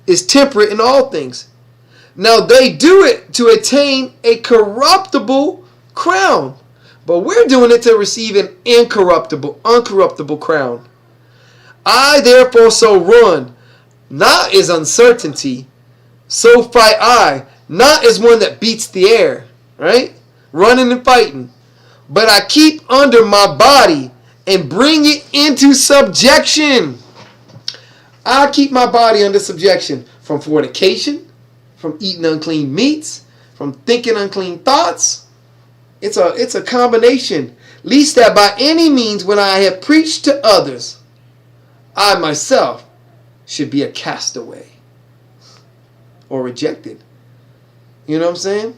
is temperate in all things. Now they do it to attain a corruptible crown, but we're doing it to receive an uncorruptible crown. I therefore so run, not as uncertainty, so fight I, not as one that beats the air, right? Running and fighting. But I keep under my body and bring it into subjection. I keep my body under subjection from fornication, from eating unclean meats, from thinking unclean thoughts. It's a combination. Least that by any means when I have preached to others, I myself should be a castaway or rejected. You know what I'm saying?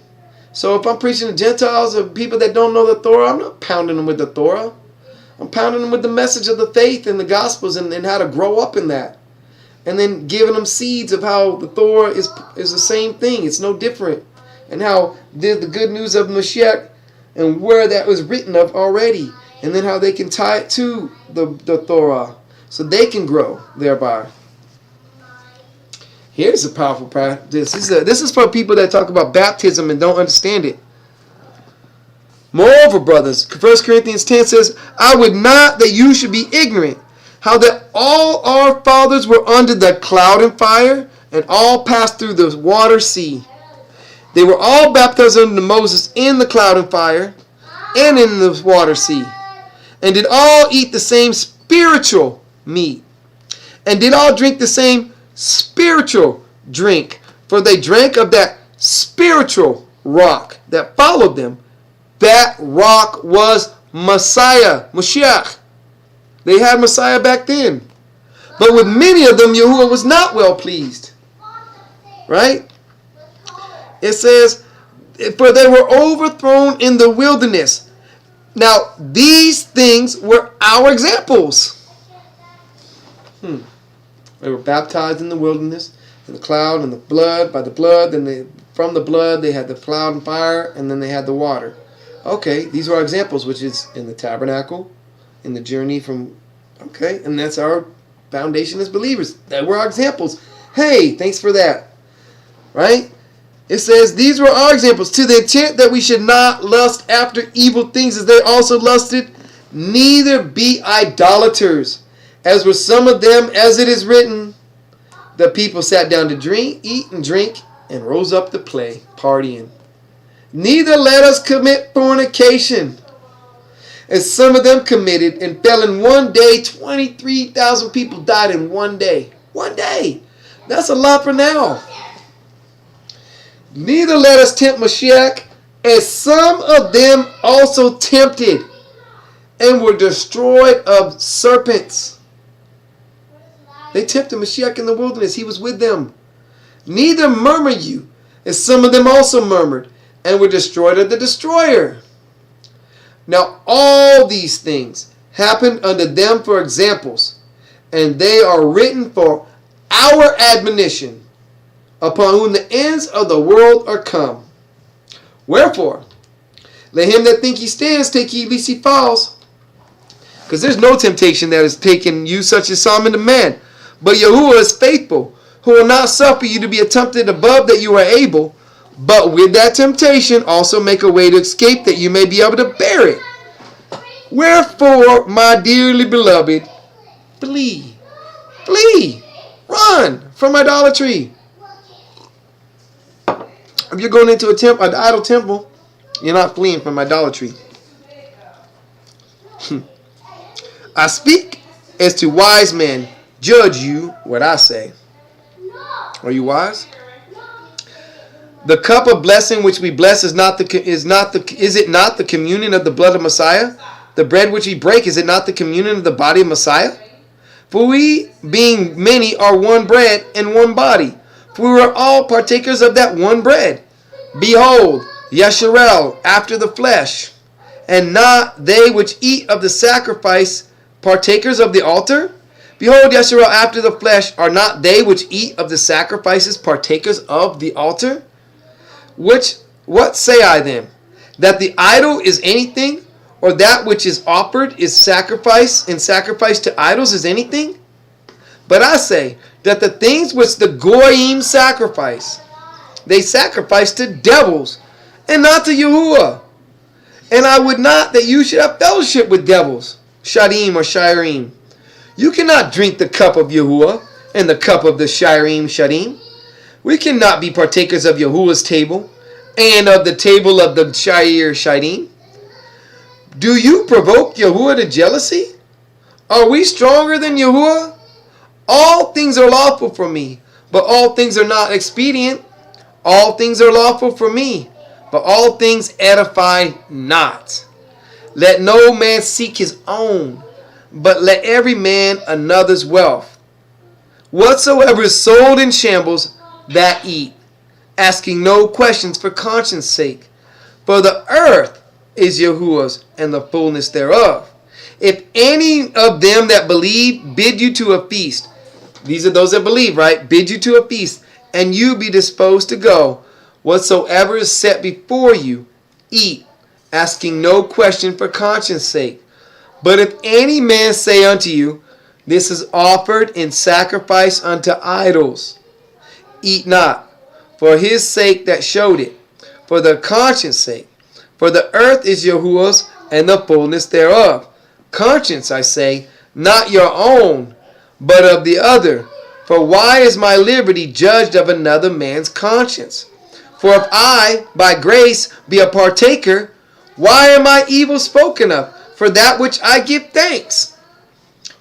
So if I'm preaching to Gentiles or people that don't know the Torah, I'm not pounding them with the Torah. I'm pounding them with the message of the faith and the Gospels and how to grow up in that. And then giving them seeds of how the Torah is the same thing. It's no different. And how the good news of Mashiach and where that was written of already. And then how they can tie it to the Torah so they can grow thereby. Here's a powerful practice. This is for people that talk about baptism and don't understand it. Moreover, brothers, 1 Corinthians 10 says, I would not that you should be ignorant, how that all our fathers were under the cloud and fire, and all passed through the water sea. They were all baptized under Moses in the cloud and fire, and in the water sea, and did all eat the same spiritual meat, and did all drink the same spiritual drink, for they drank of that spiritual rock that followed them. That rock was Messiah, Mashiach. They had Messiah back then. But with many of them, YaHUaH was not well pleased. Right? It says, for they were overthrown in the wilderness. Now, these things were our examples. They were baptized in the wilderness, in the cloud and the blood, by the blood. Then from the blood, they had the cloud and fire, and then they had the water. Okay, these are our examples, which is in the tabernacle, in the journey from, okay, and that's our foundation as believers. That were our examples. Hey, thanks for that. Right? It says, these were our examples, to the intent that we should not lust after evil things as they also lusted, neither be idolaters, as were some of them, as it is written, the people sat down to drink, eat, and drink, and rose up to play, partying. Neither let us commit fornication, as some of them committed, and fell in one day. 23,000 people died in one day. One day. That's a lot for now. Neither let us tempt Mashiach, as some of them also tempted, and were destroyed of serpents. They tempted Mashiach in the wilderness. He was with them. Neither murmur you, as some of them also murmured, and were destroyed of the destroyer. Now all these things happened unto them for examples, and they are written for our admonition, upon whom the ends of the world are come. Wherefore, let him that think he stands take heed lest he falls. Because there's no temptation that has taken you such as some into man. But YaHUaH is faithful, who will not suffer you to be tempted above that you are able, but with that temptation also make a way to escape, that you may be able to bear it. Wherefore, my dearly beloved, flee, run from idolatry. If you're going into an idol temple, you're not fleeing from idolatry. I speak as to wise men. Judge you what I say. Are you wise? The cup of blessing which we bless is it not the communion of the blood of Messiah? The bread which we break, is it not the communion of the body of Messiah? For we, being many, are one bread and one body. For we are all partakers of that one bread. Behold, Yasharel after the flesh, and not they which eat of the sacrifice partakers of the altar? Behold, Yasharel after the flesh, are not they which eat of the sacrifices partakers of the altar? What say I then? That the idol is anything, or that which is offered is sacrifice, and sacrifice to idols is anything? But I say that the things which the Goyim sacrifice, they sacrifice to devils, and not to Yahuwah. And I would not that you should have fellowship with devils, Shadim or Shirim. You cannot drink the cup of Yahuwah and the cup of the Shirim Shadim. We cannot be partakers of Yahuwah's table and of the table of the Shir Shadim. Do you provoke Yahuwah to jealousy? Are we stronger than Yahuwah? All things are lawful for me, but all things are not expedient. All things are lawful for me, but all things edify not. Let no man seek his own, but let every man another's wealth. Whatsoever is sold in shambles, that eat, asking no questions for conscience sake. For the earth is Yahuwah's, and the fullness thereof. If any of them that believe bid you to a feast, these are those that believe, right? Bid you to a feast, and you be disposed to go, whatsoever is set before you, eat, asking no question for conscience sake. But if any man say unto you, this is offered in sacrifice unto idols, eat not, for his sake that showed it, for the conscience sake. For the earth is Yahuwah's, and the fullness thereof. Conscience, I say, not your own, but of the other. For why is my liberty judged of another man's conscience? For if I, by grace, be a partaker, why am I evil spoken of for that which I give thanks?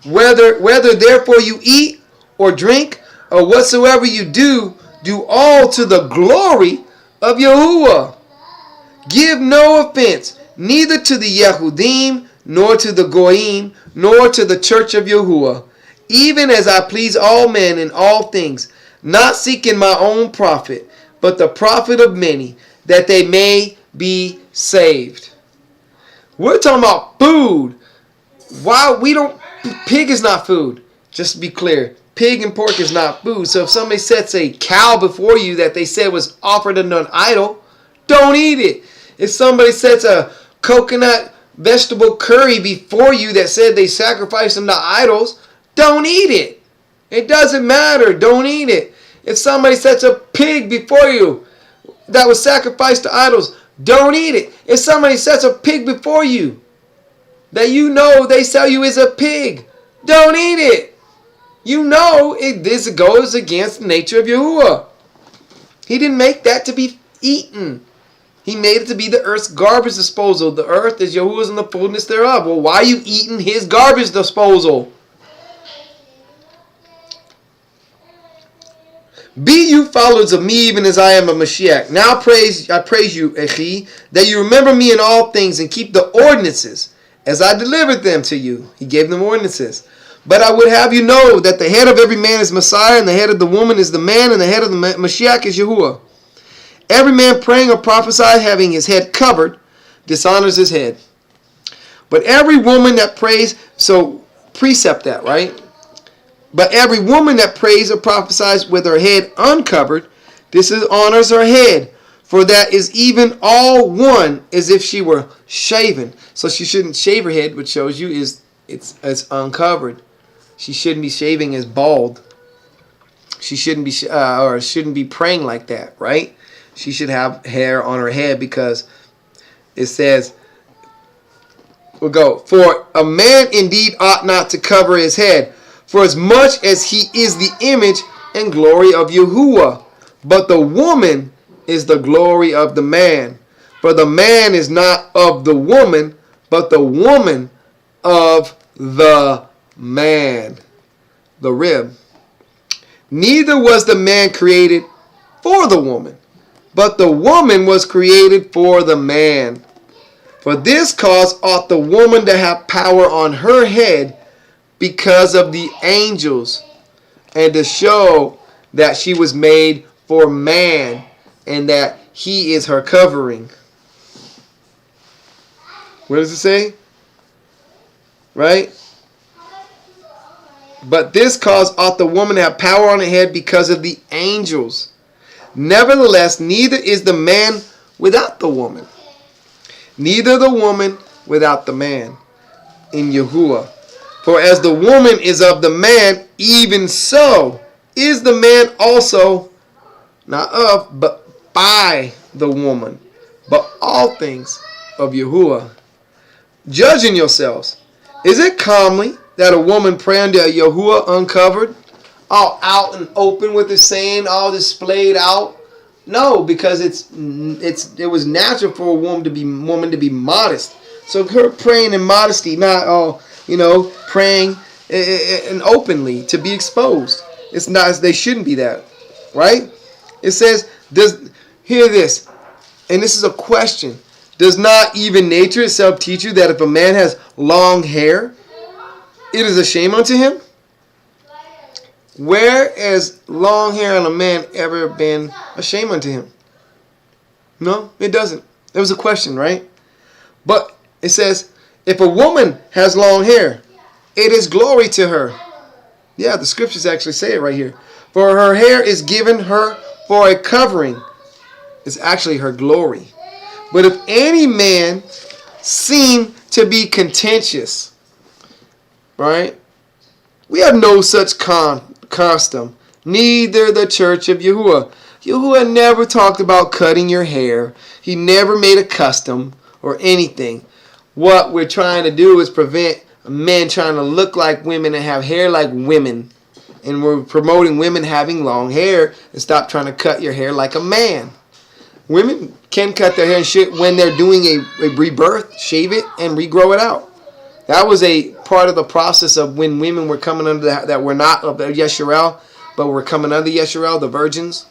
Whether therefore you eat or drink, or whatsoever you do, do all to the glory of Yahuwah. Give no offense, neither to the Yehudim, nor to the Goyim, nor to the church of Yahuwah, even as I please all men in all things, not seeking my own profit, but the profit of many, that they may be saved. We're talking about food. Why we don't, pig is not food. Just to be clear, pig and pork is not food. So if somebody sets a cow before you that they said was offered unto an idol, don't eat it. If somebody sets a coconut vegetable curry before you that said they sacrificed them to idols, don't eat it. It doesn't matter. Don't eat it. If somebody sets a pig before you that was sacrificed to idols, don't eat it. If somebody sets a pig before you that you know they sell you as a pig, don't eat it. You know this goes against the nature of Yahuwah. He didn't make that to be eaten. He made it to be the earth's garbage disposal. The earth is Yahuwah's and the fullness thereof. Well, why are you eating his garbage disposal? Be you followers of me, even as I am of Mashiach. Now I praise you, Echi, that you remember me in all things and keep the ordinances as I delivered them to you. He gave them ordinances. But I would have you know that the head of every man is Messiah, and the head of the woman is the man, and the head of the Mashiach is Yahuwah. Every man praying or prophesying having his head covered dishonors his head. But every woman that prays, so precept that, right? But every woman that prays or prophesies with her head uncovered, this honors her head. For that is even all one as if she were shaven. So she shouldn't shave her head, which shows you it's uncovered. She shouldn't be shaving as bald. She shouldn't be praying like that, right? She should have hair on her head because it says, we'll go, for a man indeed ought not to cover his head, for as much as he is the image and glory of Yahuwah. But the woman is the glory of the man. For the man is not of the woman, but the woman of the man. The rib. Neither was the man created for the woman, but the woman was created for the man. For this cause ought the woman to have power on her head because of the angels, and to show that she was made for man, and that he is her covering. What does it say? Right? But this cause ought the woman to have power on her head because of the angels. Nevertheless, neither is the man without the woman, neither the woman without the man in Yahuwah. For as the woman is of the man, even so is the man also, not of, but by the woman. But all things of Yahuwah. Judging yourselves, is it comely that a woman pray unto Yahuwah uncovered, all out and open with his saying, all displayed out? No, because it was natural for a woman to be modest. So her praying in modesty, not all praying and openly to be exposed. It's not. They shouldn't be that, right? It says, hear this, and this is a question. Does not even nature itself teach you that if a man has long hair, it is a shame unto him? Where has long hair on a man ever been a shame unto him? No, it doesn't. It was a question, right? But it says, if a woman has long hair, it is glory to her. Yeah, the scriptures actually say it right here. For her hair is given her for a covering. It's actually her glory. But if any man seem to be contentious, right? We have no such custom, neither the church of Yahuwah. Yahuwah never talked about cutting your hair. He never made a custom or anything. What we're trying to do is prevent men trying to look like women and have hair like women. And we're promoting women having long hair and stop trying to cut your hair like a man. Women can cut their hair and shit when they're doing a rebirth, shave it, and regrow it out. That was a part of the process of when women were coming under that were not of the Yeshurel, but were coming under Yeshurel, the virgins,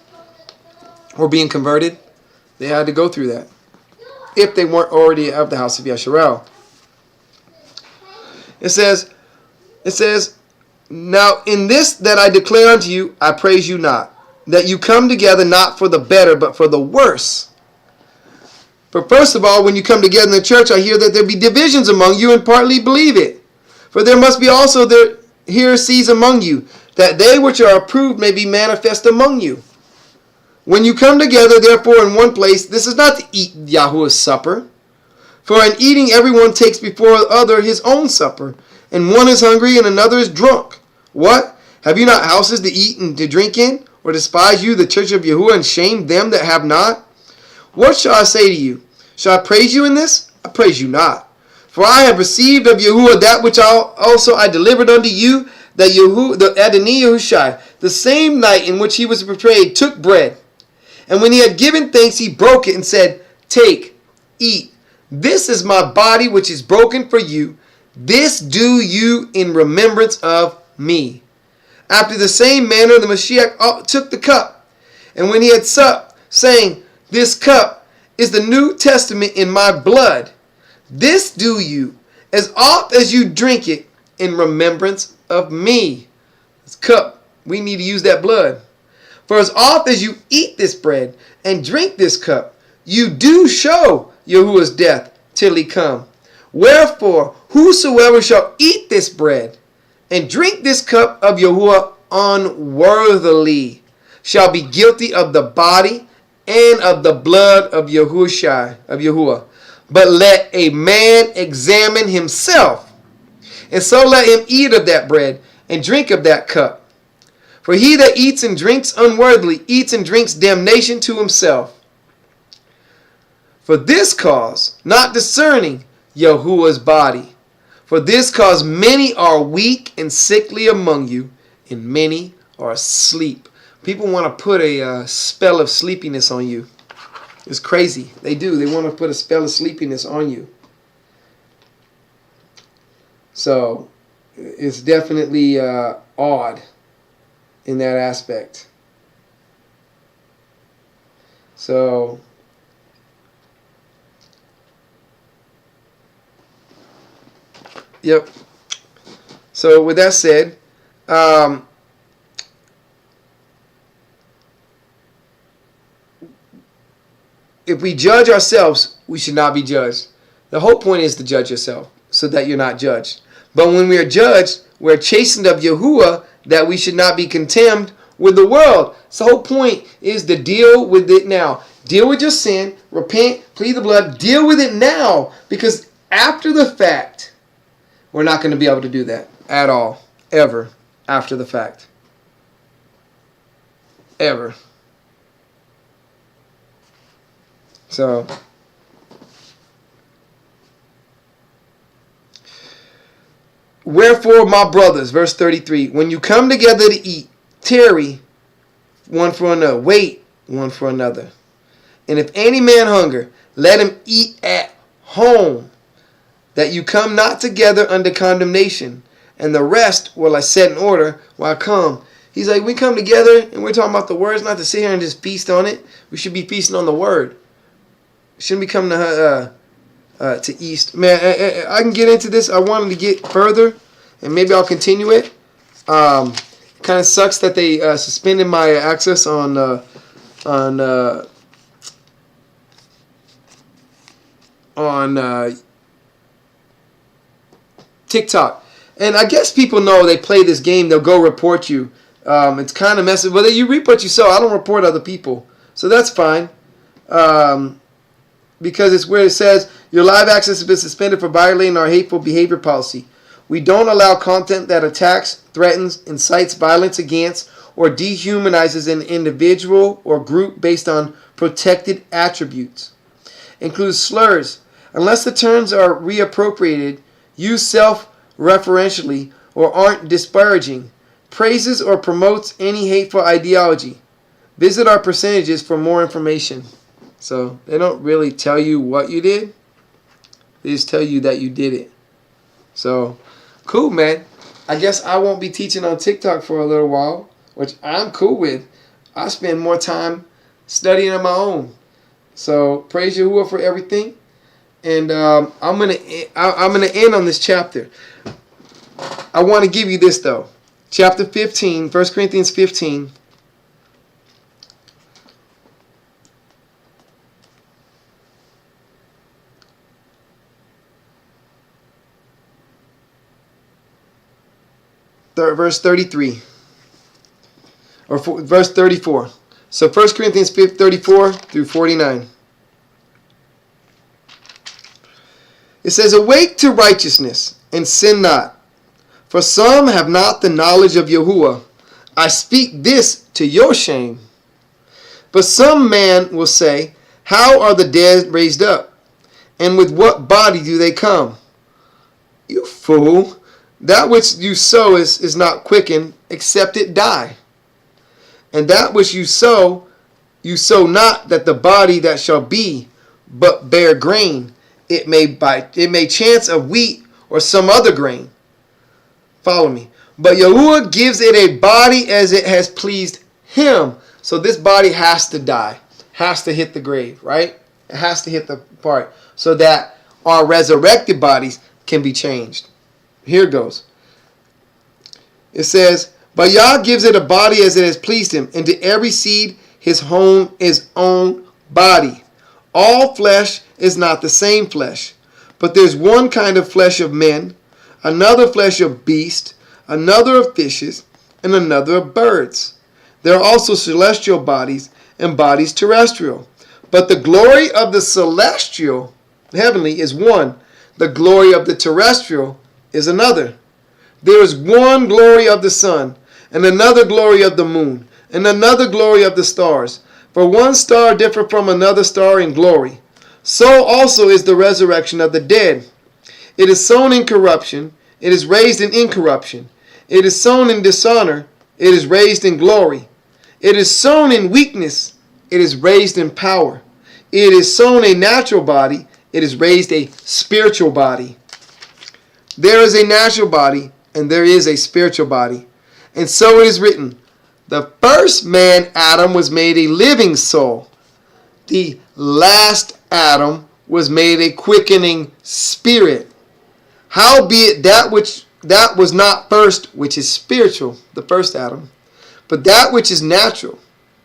were being converted. They had to go through that if they weren't already of the house of Yeshurel. It says, now in this that I declare unto you, I praise you not, that you come together not for the better, but for the worse. For first of all, when you come together in the church, I hear that there be divisions among you, and partly believe it. For there must be also heresies among you, that they which are approved may be manifest among you. When you come together, therefore, in one place, this is not to eat Yahuwah's supper. For in eating, everyone takes before the other his own supper, and one is hungry and another is drunk. What? Have you not houses to eat and to drink in? Or despise you the church of Yahuwah and shame them that have not? What shall I say to you? Shall I praise you in this? I praise you not. For I have received of Yahuwah that which also I delivered unto you, that the Yahusha, the same night in which he was betrayed, took bread. And when he had given thanks, he broke it and said, Take, eat. This is my body which is broken for you. This do you in remembrance of me. After the same manner, the MaShYKh took the cup. And when he had supped, saying, This cup is the New Testament in my blood. This do you, as oft as you drink it, in remembrance of me. This cup, we need to use that blood. For as oft as you eat this bread and drink this cup, you do show Yahuwah's death till he come. Wherefore, whosoever shall eat this bread and drink this cup of Yahuwah unworthily shall be guilty of the body and of the blood of Yahuwah. But let a man examine himself, and so let him eat of that bread and drink of that cup. For he that eats and drinks unworthily eats and drinks damnation to himself. For this cause, not discerning Yahuwah's body. For this cause many are weak and sickly among you, and many are asleep. People want to put a spell of sleepiness on you. It's crazy. They do. They want to put a spell of sleepiness on you. So, it's definitely odd in that aspect. So, yep. So with that said, if we judge ourselves, we should not be judged. The whole point is to judge yourself so that you're not judged. But when we are judged, we're chastened of Yahuwah, that we should not be contemned with the world. So the whole point is to deal with it now. Deal with your sin, repent, plead the blood, deal with it now. Because after the fact, we're not going to be able to do that at all, ever, after the fact. Ever. So, wherefore, my brothers, verse 33, when you come together to eat, tarry one for another, wait one for another. And if any man hunger, let him eat at home, that you come not together under condemnation. And the rest will I set in order while I come. He's like, we come together and we're talking about the words, not to sit here and just feast on it. We should be feasting on the word. Shouldn't be coming to East. Man, I can get into this. I wanted to get further, and maybe I'll continue it. Kind of sucks that they suspended my access on TikTok. And I guess people know they play this game. They'll go report you. It's kind of messy. Whether you report yourself, I don't report other people, so that's fine. Because it's where it says your live access has been suspended for violating our hateful behavior policy. We don't allow content that attacks, threatens, incites violence against, or dehumanizes an individual or group based on protected attributes. Includes slurs, unless the terms are reappropriated, used self-referentially, or aren't disparaging, praises or promotes any hateful ideology. Visit our percentages for more information. So they don't really tell you what you did. They just tell you that you did it. So cool, man. I guess I won't be teaching on TikTok for a little while, which I'm cool with. I spend more time studying on my own. So praise Yahuwah for everything. And I'm gonna end on this chapter. I want to give you this though. Chapter 15, 1 Corinthians 15. Verse 33 or verse 34. So 1 Corinthians 34 through 49. It says, awake to righteousness and sin not, for some have not the knowledge of Yahuwah. I speak this to your shame. But some man will say, how are the dead raised up? And with what body do they come? You fool. That which you sow is not quickened, except it die. And that which you sow not that the body that shall be, but bear grain. It may chance of wheat or some other grain. Follow me. But Yahuwah gives it a body as it has pleased him. So this body has to die, has to hit the grave, right? It has to hit the part so that our resurrected bodies can be changed. Here it goes. It says, but Yah gives it a body as it has pleased him, and to every seed his own body. All flesh is not the same flesh, but there's one kind of flesh of men, another flesh of beasts, another of fishes, and another of birds. There are also celestial bodies and bodies terrestrial. But the glory of the celestial, heavenly, is one. The glory of the terrestrial is another. There is one glory of the sun, and another glory of the moon, and another glory of the stars. For one star differeth from another star in glory. So also is the resurrection of the dead. It is sown in corruption, it is raised in incorruption. It is sown in dishonor, it is raised in glory. It is sown in weakness, it is raised in power. It is sown a natural body, it is raised a spiritual body. There is a natural body, and there is a spiritual body. And so it is written, the first man, Adam, was made a living soul. The last Adam was made a quickening spirit. Howbeit that was not first, which is spiritual, the first Adam, but that which is natural,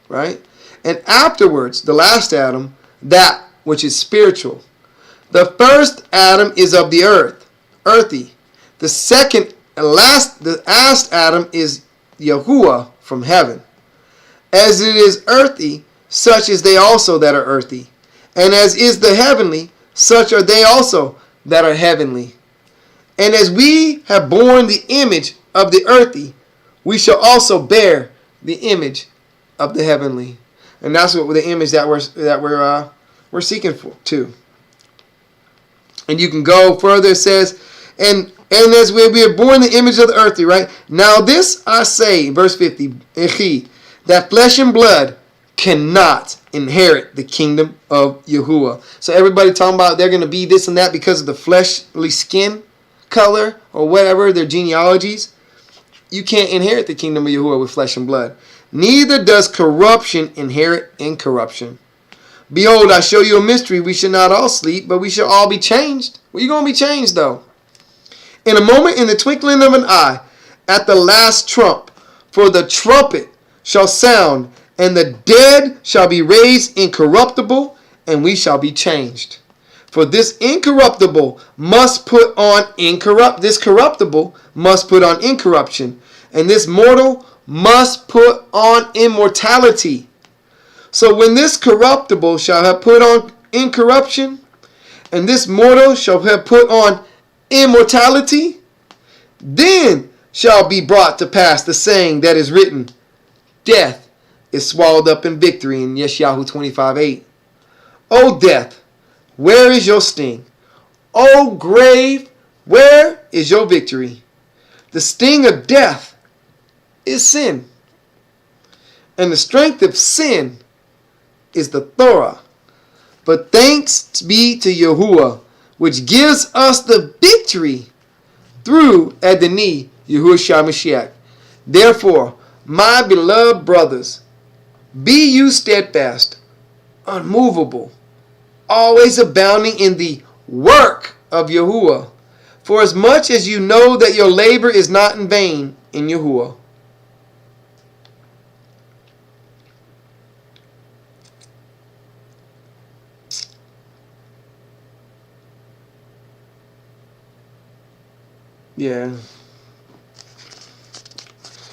right? And afterwards, the last Adam, that which is spiritual. The first Adam is of the earth, earthy. The second and last Adam is YaHUaH from heaven. As it is earthy, such is they also that are earthy. And as is the heavenly, such are they also that are heavenly. And as we have borne the image of the earthy, we shall also bear the image of the heavenly. And that's what the image that we're seeking for too. And you can go further. It says, and as we have borne the image of the earthy, right? Now this I say, verse 50, that flesh and blood cannot inherit the kingdom of YaHUaH. So everybody talking about they're going to be this and that because of the fleshly skin color or whatever, their genealogies. You can't inherit the kingdom of YaHUaH with flesh and blood. Neither does corruption inherit incorruption. Behold, I show you a mystery. We shall not all sleep, but we shall all be changed. Well, you're going to be changed, though. In a moment, in the twinkling of an eye, at the last trump. For the trumpet shall sound, and the dead shall be raised incorruptible, and we shall be changed. For this incorruptible must put on this corruptible must put on incorruption, and this mortal must put on immortality. So when this corruptible shall have put on incorruption, and this mortal shall have put on immortality, then shall be brought to pass the saying that is written, death is swallowed up in victory, in Yeshayahu 25:8. O death, where is your sting? O grave, where is your victory? The sting of death is sin, and the strength of sin is the Torah. But thanks be to YaHUaH, which gives us the victory through Adonai Yehosha Mashiach. Therefore, my beloved brothers, be you steadfast, unmovable, always abounding in the work of YaHUaH, for as much as you know that your labor is not in vain in YaHUaH. Yeah.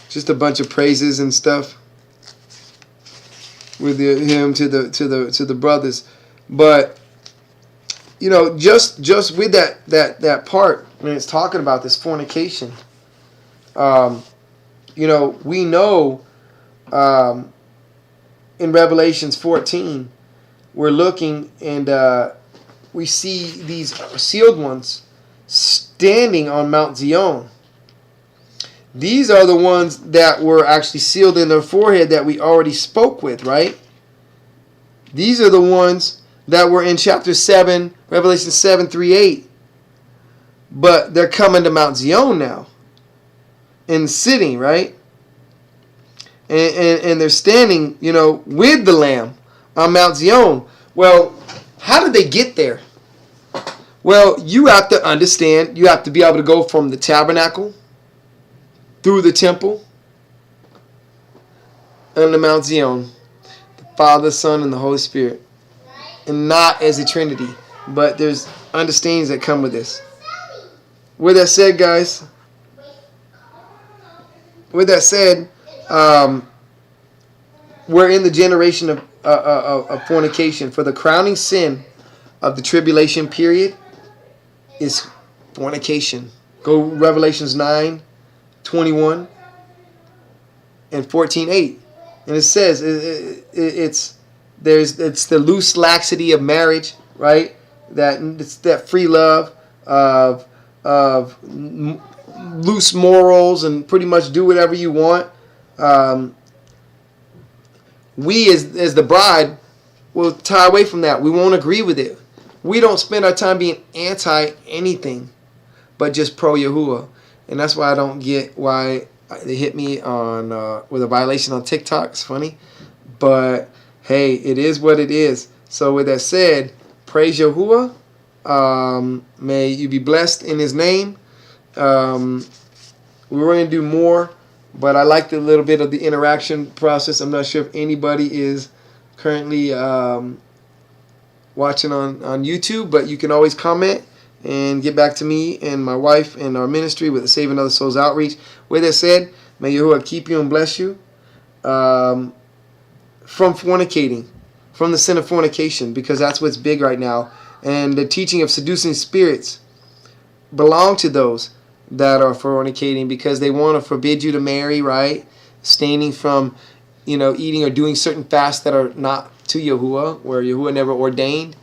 Just a bunch of praises and stuff with him to the brothers. But you know, just with that part when it's talking about this fornication, you know, we know in Revelations 14 we're looking and we see these sealed ones standing on Mount Zion. These are the ones that were actually sealed in their forehead that we already spoke with, right? These are the ones that were in chapter 7, Revelation 7:3-8. But they're coming to Mount Zion now and sitting, right? And they're standing, you know, with the Lamb on Mount Zion. Well, how did they get there? Well, you have to understand, you have to be able to go from the tabernacle through the temple and the Mount Zion, the Father, Son, and the Holy Spirit. And not as a Trinity, but there's understandings that come with this. With that said, guys, with that said, we're in the generation of fornication. For the crowning sin of the tribulation period is fornication. Go Revelations 9:21 and 14:8, and it says it's the loose laxity of marriage, right? It's that free love of loose morals and pretty much do whatever you want. We as the bride will tie away from that. We won't agree with it. We don't spend our time being anti anything, but just pro YaHUaH. And that's why I don't get why they hit me on with a violation on TikTok. It's funny, but hey, it is what it is. So with that said, praise YaHUaH. May you be blessed in His name. We were going to do more, but I liked a little bit of the interaction process. I'm not sure if anybody is currently watching on YouTube, but you can always comment and get back to me and my wife and our ministry with the Saving Other Souls outreach. With that said, may Yahuwah keep you and bless you from fornicating, from the sin of fornication, because that's what's big right now. And the teaching of seducing spirits belong to those that are fornicating, because they want to forbid you to marry, right? Abstaining from, eating or doing certain fasts that are not to Yahuwah, where Yahuwah never ordained.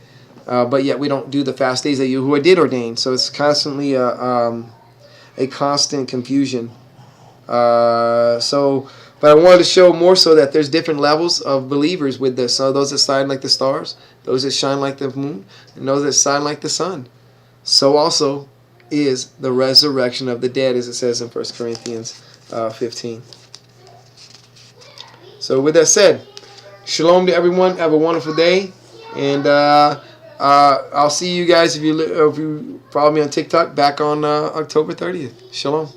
But yet we don't do the fast days that Yahuwah did ordain. So it's constantly a constant confusion. But I wanted to show more so that there's different levels of believers with this. So those that shine like the stars, those that shine like the moon, and those that shine like the sun. So also is the resurrection of the dead, as it says in 1 Corinthians 15. So with that said, shalom to everyone. Have a wonderful day. And I'll see you guys if you follow me on TikTok back on October 30th. Shalom.